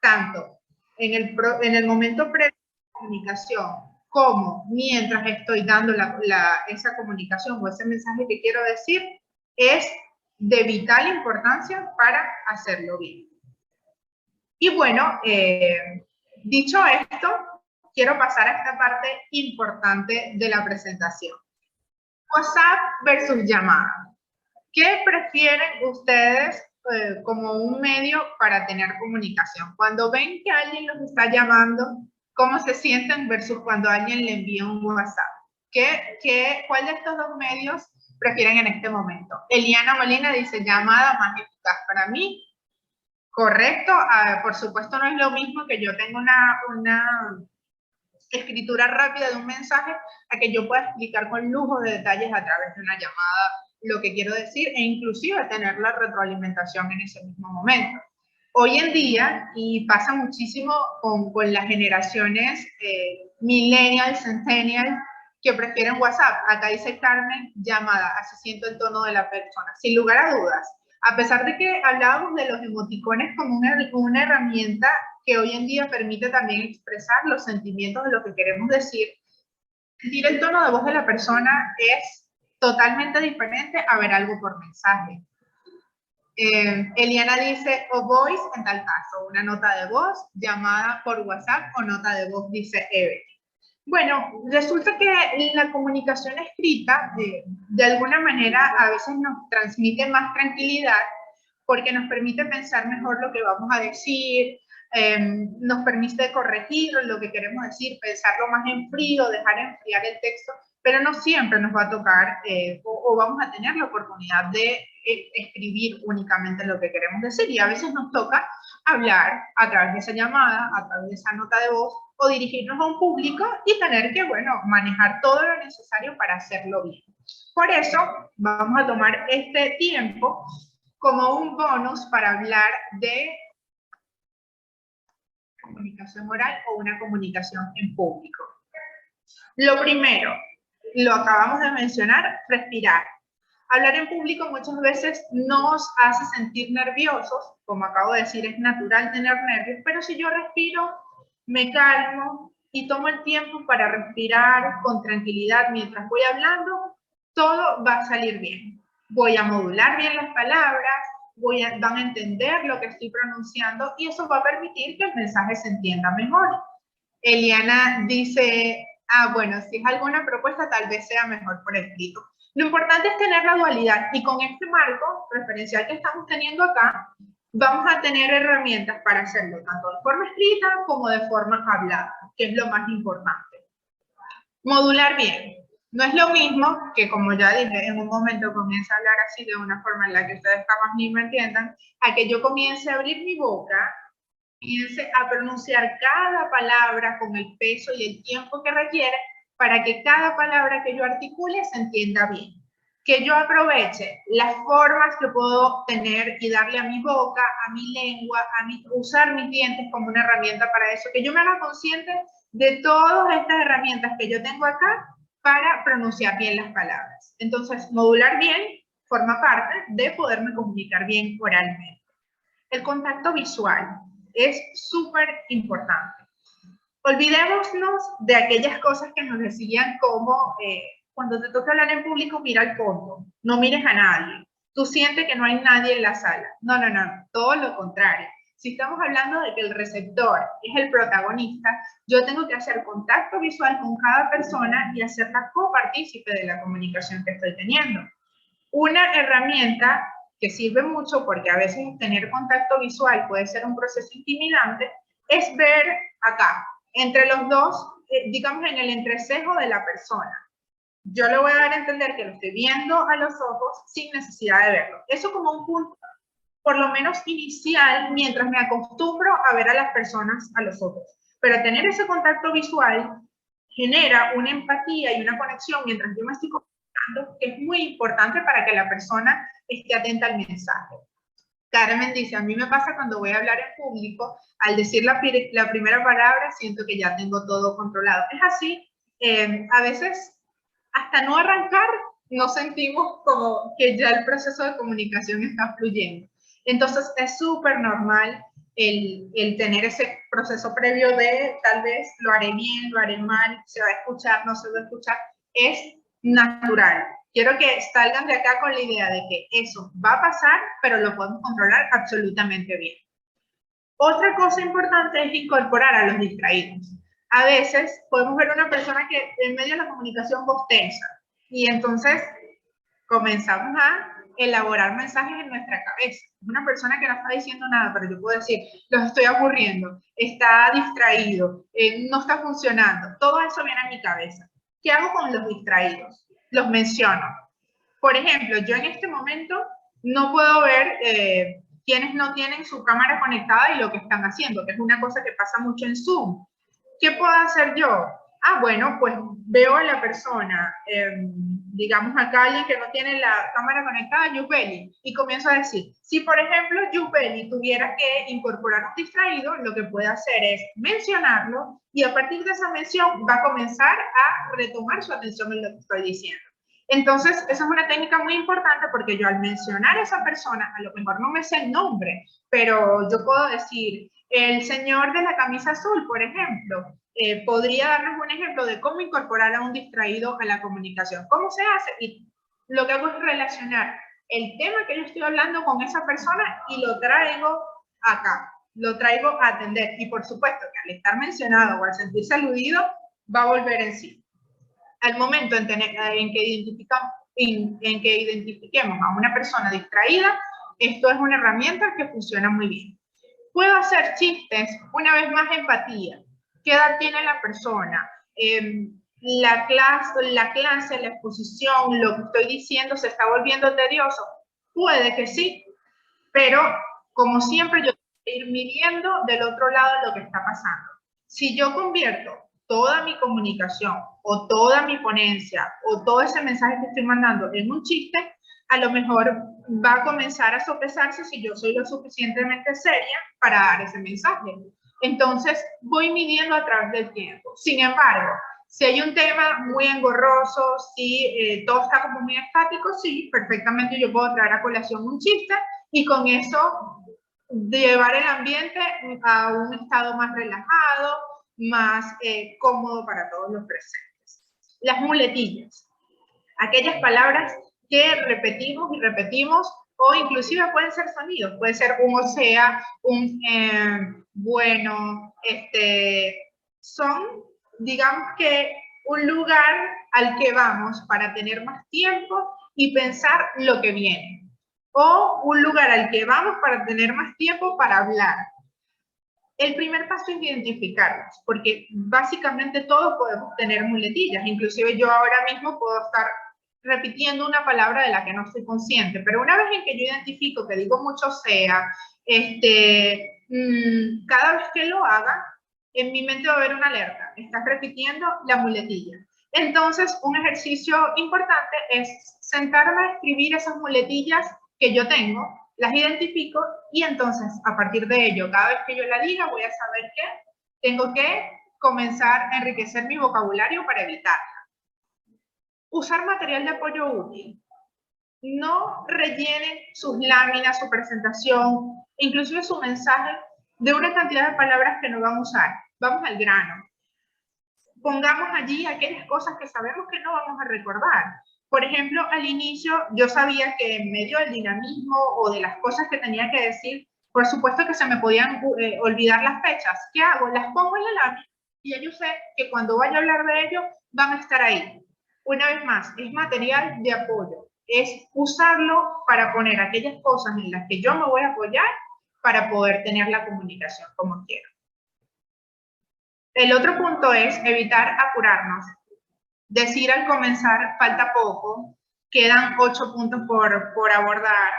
tanto en el momento previo de la comunicación como mientras estoy dando esa comunicación o ese mensaje que quiero decir es de vital importancia para hacerlo bien. Y bueno, dicho esto, quiero pasar a esta parte importante de la presentación. WhatsApp versus llamada. ¿Qué prefieren ustedes como un medio para tener comunicación? Cuando ven que alguien los está llamando, ¿cómo se sienten versus cuando alguien le envía un WhatsApp? ¿Cuál de estos dos medios prefieren en este momento? Eliana Molina dice llamada más eficaz. Para mí, correcto. Por supuesto no es lo mismo que yo tenga una escritura rápida de un mensaje a que yo pueda explicar con lujo de detalles a través de una llamada lo que quiero decir e inclusive tener la retroalimentación en ese mismo momento. Hoy en día, y pasa muchísimo con las generaciones millennials, centennials, que prefieren WhatsApp. Acá dice Carmen, llamada, así siento el tono de la persona. Sin lugar a dudas, a pesar de que hablábamos de los emoticones como una herramienta que hoy en día permite también expresar los sentimientos de lo que queremos decir, sentir el tono de voz de la persona es totalmente diferente a ver algo por mensaje. Eliana dice, o voice en tal caso, una nota de voz, llamada por WhatsApp o nota de voz, dice Eve. Bueno, resulta que la comunicación escrita, de alguna manera, a veces nos transmite más tranquilidad porque nos permite pensar mejor lo que vamos a decir, nos permite corregir lo que queremos decir, pensarlo más en frío, dejar enfriar el texto, pero no siempre nos va a tocar o vamos a tener la oportunidad de escribir únicamente lo que queremos decir, y a veces nos toca hablar a través de esa llamada, a través de esa nota de voz, o dirigirnos a un público y tener que, bueno, manejar todo lo necesario para hacerlo bien. Por eso vamos a tomar este tiempo como un bonus para hablar de comunicación oral o una comunicación en público. Lo primero, lo acabamos de mencionar, respirar. Hablar en público muchas veces nos hace sentir nerviosos, como acabo de decir, es natural tener nervios, pero si yo respiro, me calmo y tomo el tiempo para respirar con tranquilidad mientras voy hablando, todo va a salir bien. Voy a modular bien las palabras, van a entender lo que estoy pronunciando y eso va a permitir que el mensaje se entienda mejor. Eliana dice, bueno, si es alguna propuesta tal vez sea mejor por escrito. Lo importante es tener la dualidad y con este marco referencial que estamos teniendo acá, vamos a tener herramientas para hacerlo tanto de forma escrita como de forma hablada, que es lo más importante. Modular bien. No es lo mismo que, como ya dije, en un momento comience a hablar así de una forma en la que ustedes jamás ni me entiendan, a que yo comience a abrir mi boca, comience a pronunciar cada palabra con el peso y el tiempo que requiere para que cada palabra que yo articule se entienda bien. Que yo aproveche las formas que puedo tener y darle a mi boca, a mi lengua, usar mis dientes como una herramienta para eso. Que yo me haga consciente de todas estas herramientas que yo tengo acá para pronunciar bien las palabras. Entonces, modular bien forma parte de poderme comunicar bien oralmente. El contacto visual es súper importante. Olvidémonos de aquellas cosas que nos decían como cuando te toca hablar en público, mira al fondo, no mires a nadie. Tú sientes que no hay nadie en la sala. No, no, no, todo lo contrario. Si estamos hablando de que el receptor es el protagonista, yo tengo que hacer contacto visual con cada persona y hacerla copartícipe de la comunicación que estoy teniendo. Una herramienta que sirve mucho, porque a veces tener contacto visual puede ser un proceso intimidante, es ver acá, entre los dos, digamos en el entrecejo de la persona. Yo le voy a dar a entender que lo estoy viendo a los ojos sin necesidad de verlo. Eso como un punto, por lo menos inicial, mientras me acostumbro a ver a las personas a los ojos. Pero tener ese contacto visual genera una empatía y una conexión mientras yo me estoy comunicando, que es muy importante para que la persona esté atenta al mensaje. Carmen dice, a mí me pasa cuando voy a hablar en público, al decir la primera palabra, siento que ya tengo todo controlado. Es así, a veces hasta no arrancar, no sentimos como que ya el proceso de comunicación está fluyendo. Entonces es súper normal el tener ese proceso previo de tal vez lo haré bien, lo haré mal, se va a escuchar, no se va a escuchar. Es natural. Quiero que salgan de acá con la idea de que eso va a pasar, pero lo podemos controlar absolutamente bien. Otra cosa importante es incorporar a los distraídos. A veces podemos ver una persona que en medio de la comunicación bosteza y entonces comenzamos a elaborar mensajes en nuestra cabeza. Una persona que no está diciendo nada, pero yo puedo decir, los estoy aburriendo, está distraído, no está funcionando. Todo eso viene a mi cabeza. ¿Qué hago con los distraídos? Los menciono. Por ejemplo, yo en este momento no puedo ver quienes no tienen su cámara conectada y lo que están haciendo, que es una cosa que pasa mucho en Zoom. ¿Qué puedo hacer yo? Ah, bueno, pues veo a la persona, digamos acá alguien que no tiene la cámara conectada, Yubeli, y comienzo a decir, si por ejemplo Yubeli tuviera que incorporar un distraído, lo que puede hacer es mencionarlo y a partir de esa mención va a comenzar a retomar su atención en lo que estoy diciendo. Entonces, esa es una técnica muy importante porque yo al mencionar a esa persona, a lo mejor no me sé el nombre, pero yo puedo decir, el señor de la camisa azul, por ejemplo, podría darnos un ejemplo de cómo incorporar a un distraído a la comunicación. ¿Cómo se hace? Y lo que hago es relacionar el tema que yo estoy hablando con esa persona y lo traigo acá, lo traigo a atender. Y por supuesto que al estar mencionado o al sentirse aludido, va a volver en sí. Al momento en que identifiquemos a una persona distraída, esto es una herramienta que funciona muy bien. Puedo hacer chistes, una vez más empatía. ¿Qué edad tiene la persona? La clase, la exposición, lo que estoy diciendo se está volviendo tedioso. Puede que sí, pero como siempre yo voy a ir midiendo del otro lado lo que está pasando. Si yo convierto toda mi comunicación o toda mi ponencia o todo ese mensaje que estoy mandando en un chiste, a lo mejor va a comenzar a sopesarse si yo soy lo suficientemente seria para dar ese mensaje. Entonces, voy midiendo a través del tiempo. Sin embargo, si hay un tema muy engorroso, si todo está como muy estático, sí, perfectamente yo puedo traer a colación un chiste y con eso llevar el ambiente a un estado más relajado, más cómodo para todos los presentes. Las muletillas, aquellas palabras que repetimos y repetimos, o inclusive pueden ser sonidos, puede ser un o sea, un bueno, son, digamos que un lugar al que vamos para tener más tiempo y pensar lo que viene, o un lugar al que vamos para tener más tiempo para hablar. El primer paso es identificarlas, porque básicamente todos podemos tener muletillas, inclusive yo ahora mismo puedo estar repitiendo una palabra de la que no estoy consciente, pero una vez en que yo identifico que digo mucho sea, cada vez que lo haga, en mi mente va a haber una alerta, estás repitiendo la muletilla. Entonces, un ejercicio importante es sentarme a escribir esas muletillas que yo tengo, las identifico y entonces a partir de ello, cada vez que yo la diga, voy a saber que tengo que comenzar a enriquecer mi vocabulario para evitarla. Usar material de apoyo útil. No rellenen sus láminas, su presentación, inclusive su mensaje de una cantidad de palabras que no van a usar. Vamos al grano. Pongamos allí aquellas cosas que sabemos que no vamos a recordar. Por ejemplo, al inicio yo sabía que en medio del dinamismo o de las cosas que tenía que decir, por supuesto que se me podían olvidar las fechas. ¿Qué hago? Las pongo en la lámina y ya yo sé que cuando vaya a hablar de ello van a estar ahí. Una vez más, es material de apoyo. Es usarlo para poner aquellas cosas en las que yo me voy a apoyar para poder tener la comunicación como quiero. El otro punto es evitar apurarnos. Decir al comenzar, falta poco, quedan 8 puntos por abordar,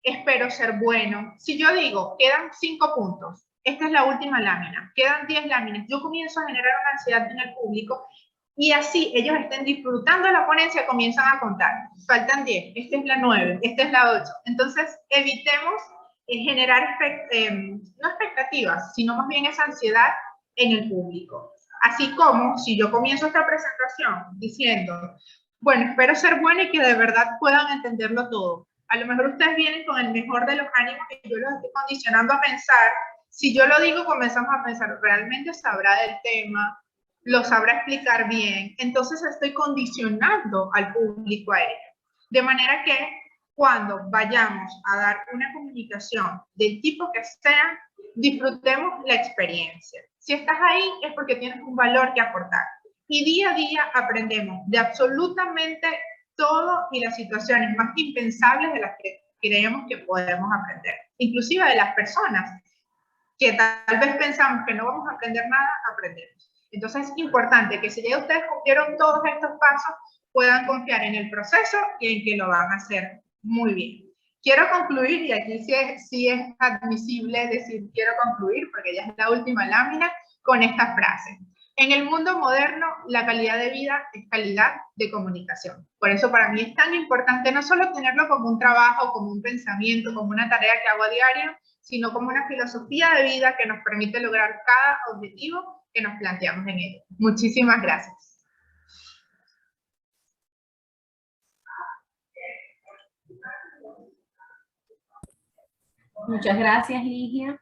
espero ser bueno. Si yo digo, quedan 5 puntos, esta es la última lámina, quedan 10 láminas, yo comienzo a generar una ansiedad en el público y así ellos estén disfrutando la ponencia, comienzan a contar. Faltan 10, esta es la 9, esta es la 8. Entonces, evitemos generar, no expectativas, sino más bien esa ansiedad en el público. Así como si yo comienzo esta presentación diciendo, bueno, espero ser buena y que de verdad puedan entenderlo todo. A lo mejor ustedes vienen con el mejor de los ánimos y yo los estoy condicionando a pensar. Si yo lo digo, comenzamos a pensar, ¿realmente sabrá del tema? ¿Lo sabrá explicar bien? Entonces estoy condicionando al público a ello. De manera que cuando vayamos a dar una comunicación del tipo que sea, disfrutemos la experiencia. Si estás ahí es porque tienes un valor que aportar. Y día a día aprendemos de absolutamente todo y las situaciones más impensables de las que creemos que podemos aprender. Inclusive de las personas que tal vez pensamos que no vamos a aprender nada, aprendemos. Entonces es importante que si ya ustedes cumplieron todos estos pasos, puedan confiar en el proceso y en que lo van a hacer muy bien. Quiero concluir, y aquí sí es admisible decir quiero concluir, porque ya es la última lámina, con esta frase. En el mundo moderno, la calidad de vida es calidad de comunicación. Por eso para mí es tan importante no solo tenerlo como un trabajo, como un pensamiento, como una tarea que hago a diario, sino como una filosofía de vida que nos permite lograr cada objetivo que nos planteamos en ello. Muchísimas gracias. Muchas gracias, Ligia.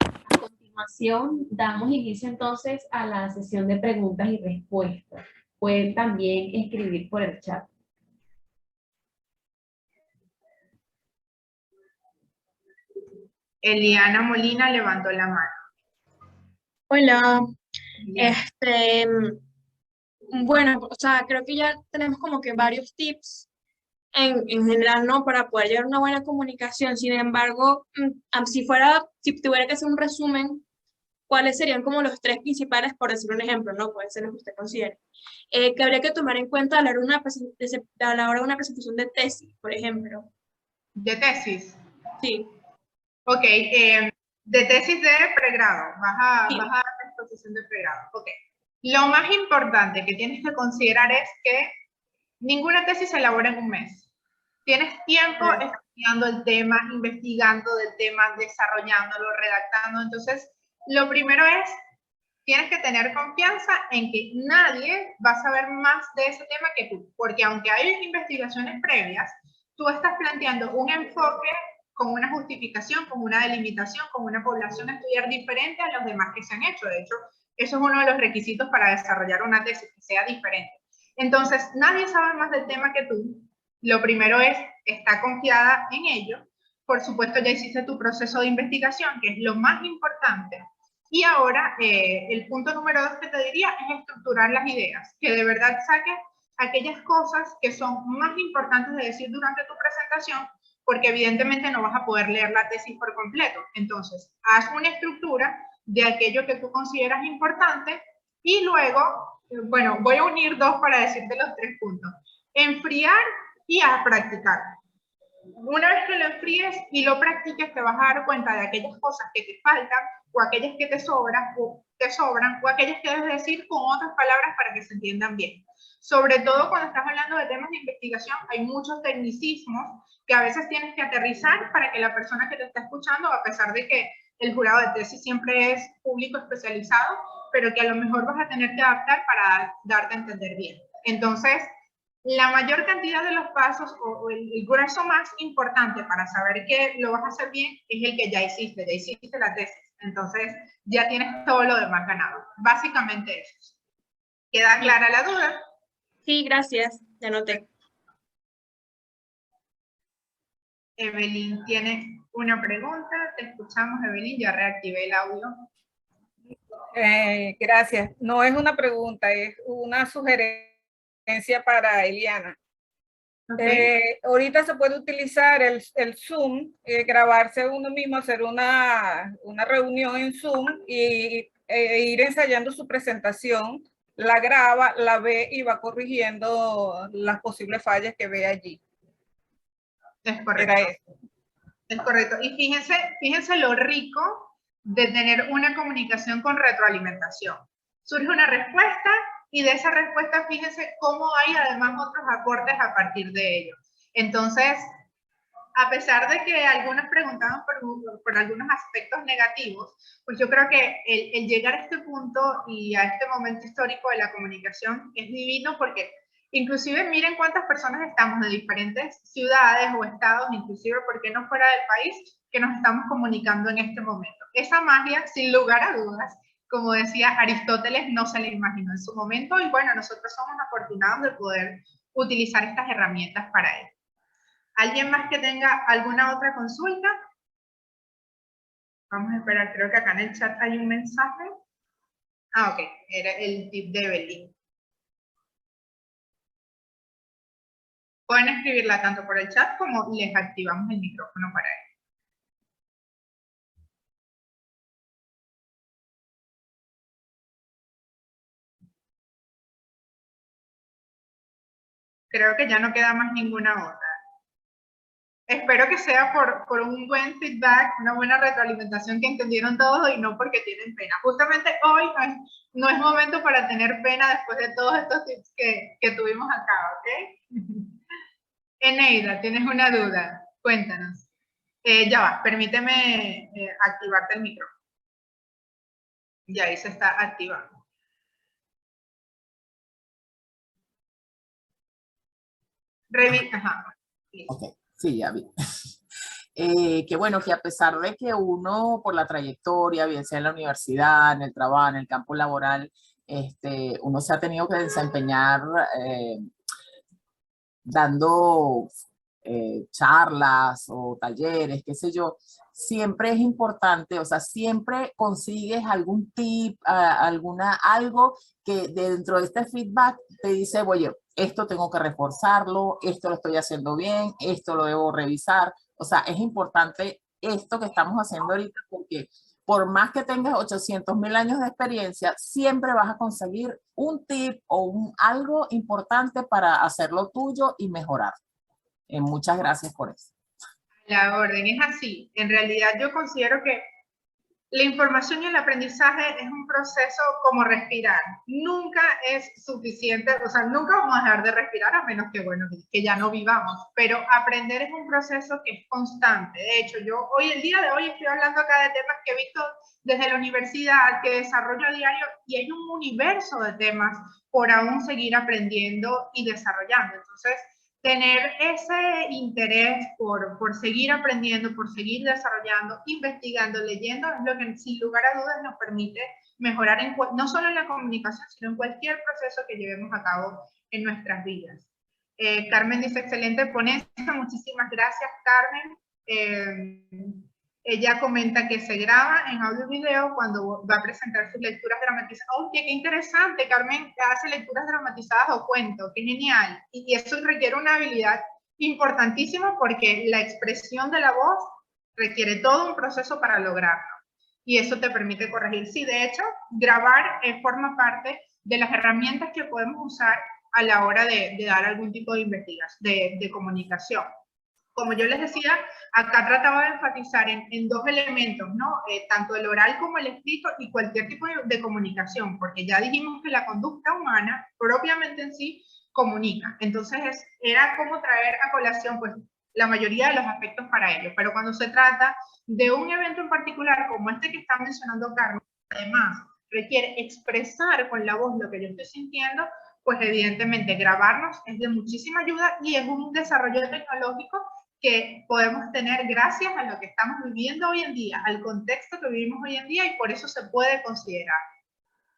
A continuación, damos inicio entonces a la sesión de preguntas y respuestas. Pueden también escribir por el chat. Eliana Molina levantó la mano. Hola. Bueno, o sea, creo que ya tenemos como que varios tips en general, ¿no? Para poder llevar una buena comunicación. Sin embargo, si tuviera que hacer un resumen, ¿cuáles serían como los tres principales, por decir un ejemplo, ¿no? Puede ser lo que usted considere. Que habría que tomar en cuenta a la hora de una presentación de tesis, por ejemplo. ¿De tesis? Sí. Ok, de tesis de pregrado, Sí. vas a dar la exposición de pregrado. Ok. Lo más importante que tienes que considerar es que ninguna tesis se elabora en un mes. Tienes tiempo estudiando el tema, investigando del tema, desarrollándolo, redactando. Entonces, lo primero es, tienes que tener confianza en que nadie va a saber más de ese tema que tú. Porque aunque hay investigaciones previas, tú estás planteando un enfoque con una justificación, con una delimitación, con una población a estudiar diferente a los demás que se han hecho. De hecho, eso es uno de los requisitos para desarrollar una tesis, que sea diferente. Entonces, nadie sabe más del tema que tú. Lo primero es, está confiada en ello. Por supuesto, ya hiciste tu proceso de investigación, que es lo más importante. Y ahora, el punto número 2 que te diría es estructurar las ideas, que de verdad saques aquellas cosas que son más importantes de decir durante tu presentación, porque evidentemente no vas a poder leer la tesis por completo. Entonces, haz una estructura de aquello que tú consideras importante y luego, bueno, voy a unir dos para decirte los tres puntos. Enfriar y a practicar. Una vez que lo enfríes y lo practiques, te vas a dar cuenta de aquellas cosas que te faltan o aquellas que te sobran o aquellas que debes decir con otras palabras para que se entiendan bien. Sobre todo cuando estás hablando de temas de investigación, hay muchos tecnicismos que a veces tienes que aterrizar para que la persona que te está escuchando, a pesar de que el jurado de tesis siempre es público especializado, pero que a lo mejor vas a tener que adaptar para darte a entender bien. Entonces, la mayor cantidad de los pasos o el grueso más importante para saber que lo vas a hacer bien es el que ya hiciste la tesis. Entonces, ya tienes todo lo demás ganado. Básicamente eso. ¿Queda clara la duda? Sí, gracias. Ya noté. Evelyn tiene una pregunta. Te escuchamos, Evelyn. Ya reactivé el audio. Gracias. No es una pregunta, es una sugerencia para Eliana. Okay. Ahorita se puede utilizar el Zoom, grabarse uno mismo, hacer una reunión en Zoom y ir ensayando su presentación, la graba, la ve y va corrigiendo las posibles fallas que ve allí. Es correcto. Es correcto. Y fíjense lo rico de tener una comunicación con retroalimentación. Surge una respuesta y de esa respuesta fíjense cómo hay además otros aportes a partir de ello. Entonces, a pesar de que algunos preguntaban por algunos aspectos negativos, pues yo creo que el llegar a este punto y a este momento histórico de la comunicación es divino porque Inclusive miren cuántas personas estamos de diferentes ciudades o estados, inclusive por qué no fuera del país, que nos estamos comunicando en este momento. Esa magia, sin lugar a dudas, como decía Aristóteles, no se la imaginó en su momento y bueno, nosotros somos afortunados de poder utilizar estas herramientas para ello. ¿Alguien más que tenga alguna otra consulta? Vamos a esperar, creo que acá en el chat hay un mensaje. Ah, ok, era el tip de Evelyn. Pueden escribirla tanto por el chat como les activamos el micrófono para ello. Creo que ya no queda más ninguna otra. Espero que sea por un buen feedback, una buena retroalimentación, que entendieron todos y no porque tienen pena. Justamente hoy no es momento para tener pena después de todos estos tips que tuvimos acá, ¿ok? Eneida, ¿tienes una duda? Cuéntanos. Ya va, permíteme activarte el micrófono. Ya ahí se está activando. Ajá. Ok, sí, ya vi. Que bueno, que a pesar de que uno por la trayectoria, bien sea en la universidad, en el trabajo, en el campo laboral, uno se ha tenido que desempeñar dando charlas o talleres, qué sé yo, siempre es importante, o sea, siempre consigues algún tip, algo que dentro de este feedback te dice, oye, esto tengo que reforzarlo, esto lo estoy haciendo bien, esto lo debo revisar. O sea, es importante esto que estamos haciendo ahorita porque por más que tengas 800.000 años de experiencia, siempre vas a conseguir un tip o algo importante para hacerlo tuyo y mejorar. Muchas gracias por eso. La orden es así. En realidad yo considero que la información y el aprendizaje es un proceso como respirar. Nunca es suficiente, o sea, nunca vamos a dejar de respirar a menos que, bueno, que ya no vivamos. Pero aprender es un proceso que es constante. De hecho, yo el día de hoy estoy hablando acá de temas que he visto desde la universidad, que desarrollo a diario, y hay un universo de temas por aún seguir aprendiendo y desarrollando. Entonces, tener ese interés por seguir aprendiendo, por seguir desarrollando, investigando, leyendo, es lo que sin lugar a dudas nos permite mejorar no solo en la comunicación, sino en cualquier proceso que llevemos a cabo en nuestras vidas. Carmen dice, excelente ponencia, muchísimas gracias, Carmen. Ella comenta que se graba en audio y video cuando va a presentar sus lecturas dramatizadas. ¡Oye, qué interesante! Carmen hace lecturas dramatizadas o cuentos, ¡qué genial! Y eso requiere una habilidad importantísima porque la expresión de la voz requiere todo un proceso para lograrlo. Y eso te permite corregir. Sí, de hecho, grabar forma parte de las herramientas que podemos usar a la hora de dar algún tipo de investigación, de comunicación. Como yo les decía, acá trataba de enfatizar en dos elementos, ¿no? Tanto el oral como el escrito y cualquier tipo de comunicación, porque ya dijimos que la conducta humana, propiamente en sí, comunica. Entonces, era como traer a colación, pues, la mayoría de los aspectos para ello. Pero cuando se trata de un evento en particular, como este que está mencionando Carmen, además, requiere expresar con la voz lo que yo estoy sintiendo, pues evidentemente grabarnos es de muchísima ayuda y es un desarrollo tecnológico que podemos tener gracias a lo que estamos viviendo hoy en día, al contexto que vivimos hoy en día, y por eso se puede considerar.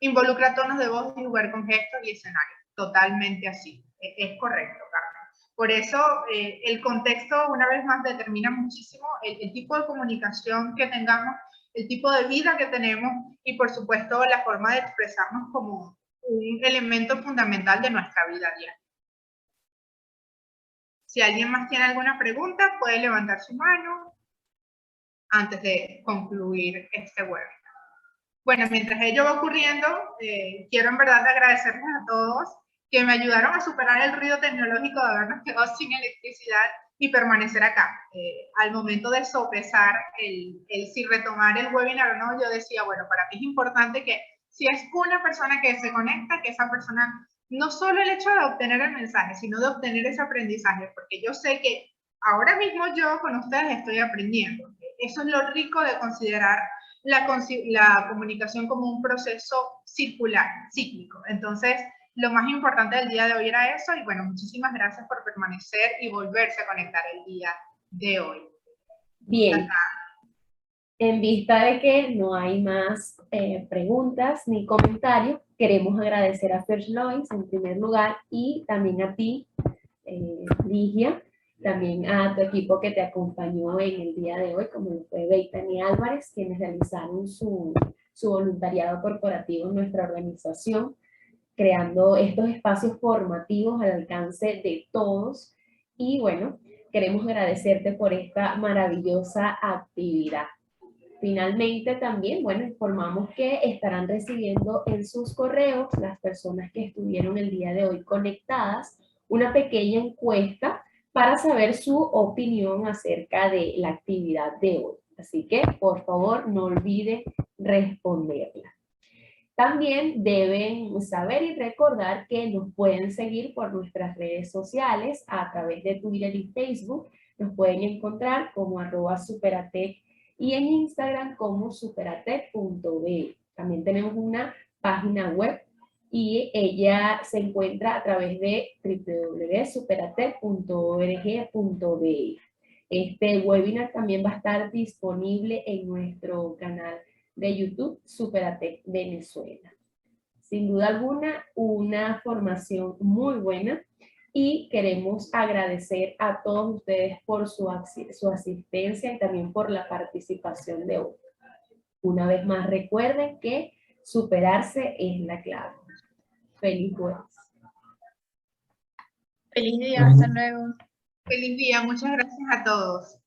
Involucra tonos de voz y lugar con gestos y escenarios. Totalmente así. Es correcto, Carmen. Por eso el contexto, una vez más, determina muchísimo el tipo de comunicación que tengamos, el tipo de vida que tenemos y, por supuesto, la forma de expresarnos como un elemento fundamental de nuestra vida diaria. Si alguien más tiene alguna pregunta, puede levantar su mano antes de concluir este webinar. Bueno, mientras ello va ocurriendo, quiero en verdad agradecerles a todos que me ayudaron a superar el ruido tecnológico de habernos quedado sin electricidad y permanecer acá. Al momento de sopesar si retomar el webinar o no, yo decía, bueno, para mí es importante que si es una persona que se conecta, que esa persona, no solo el hecho de obtener el mensaje, sino de obtener ese aprendizaje, porque yo sé que ahora mismo yo con ustedes estoy aprendiendo. Eso es lo rico de considerar la comunicación como un proceso circular, cíclico. Entonces, lo más importante del día de hoy era eso, y bueno, muchísimas gracias por permanecer y volverse a conectar el día de hoy. Bien, en vista de que no hay más preguntas ni comentarios, queremos agradecer a First Lois en primer lugar y también a ti, Ligia, también a tu equipo que te acompañó en el día de hoy, como fue Beitani Álvarez, quienes realizaron su voluntariado corporativo en nuestra organización, creando estos espacios formativos al alcance de todos. Y bueno, queremos agradecerte por esta maravillosa actividad. Finalmente también, bueno, informamos que estarán recibiendo en sus correos las personas que estuvieron el día de hoy conectadas una pequeña encuesta para saber su opinión acerca de la actividad de hoy. Así que, por favor, no olviden responderla. También deben saber y recordar que nos pueden seguir por nuestras redes sociales a través de Twitter y Facebook. Nos pueden encontrar como @superatec y en Instagram como superatec.be. También tenemos una página web y ella se encuentra a través de www.superatec.org.be. Este webinar también va a estar disponible en nuestro canal de YouTube, Superatec Venezuela. Sin duda alguna, una formación muy buena y queremos agradecer a todos ustedes por su asistencia y también por la participación de hoy. Una vez más, recuerden que superarse es la clave. Feliz jueves. Feliz día, hasta luego. Feliz día, muchas gracias a todos.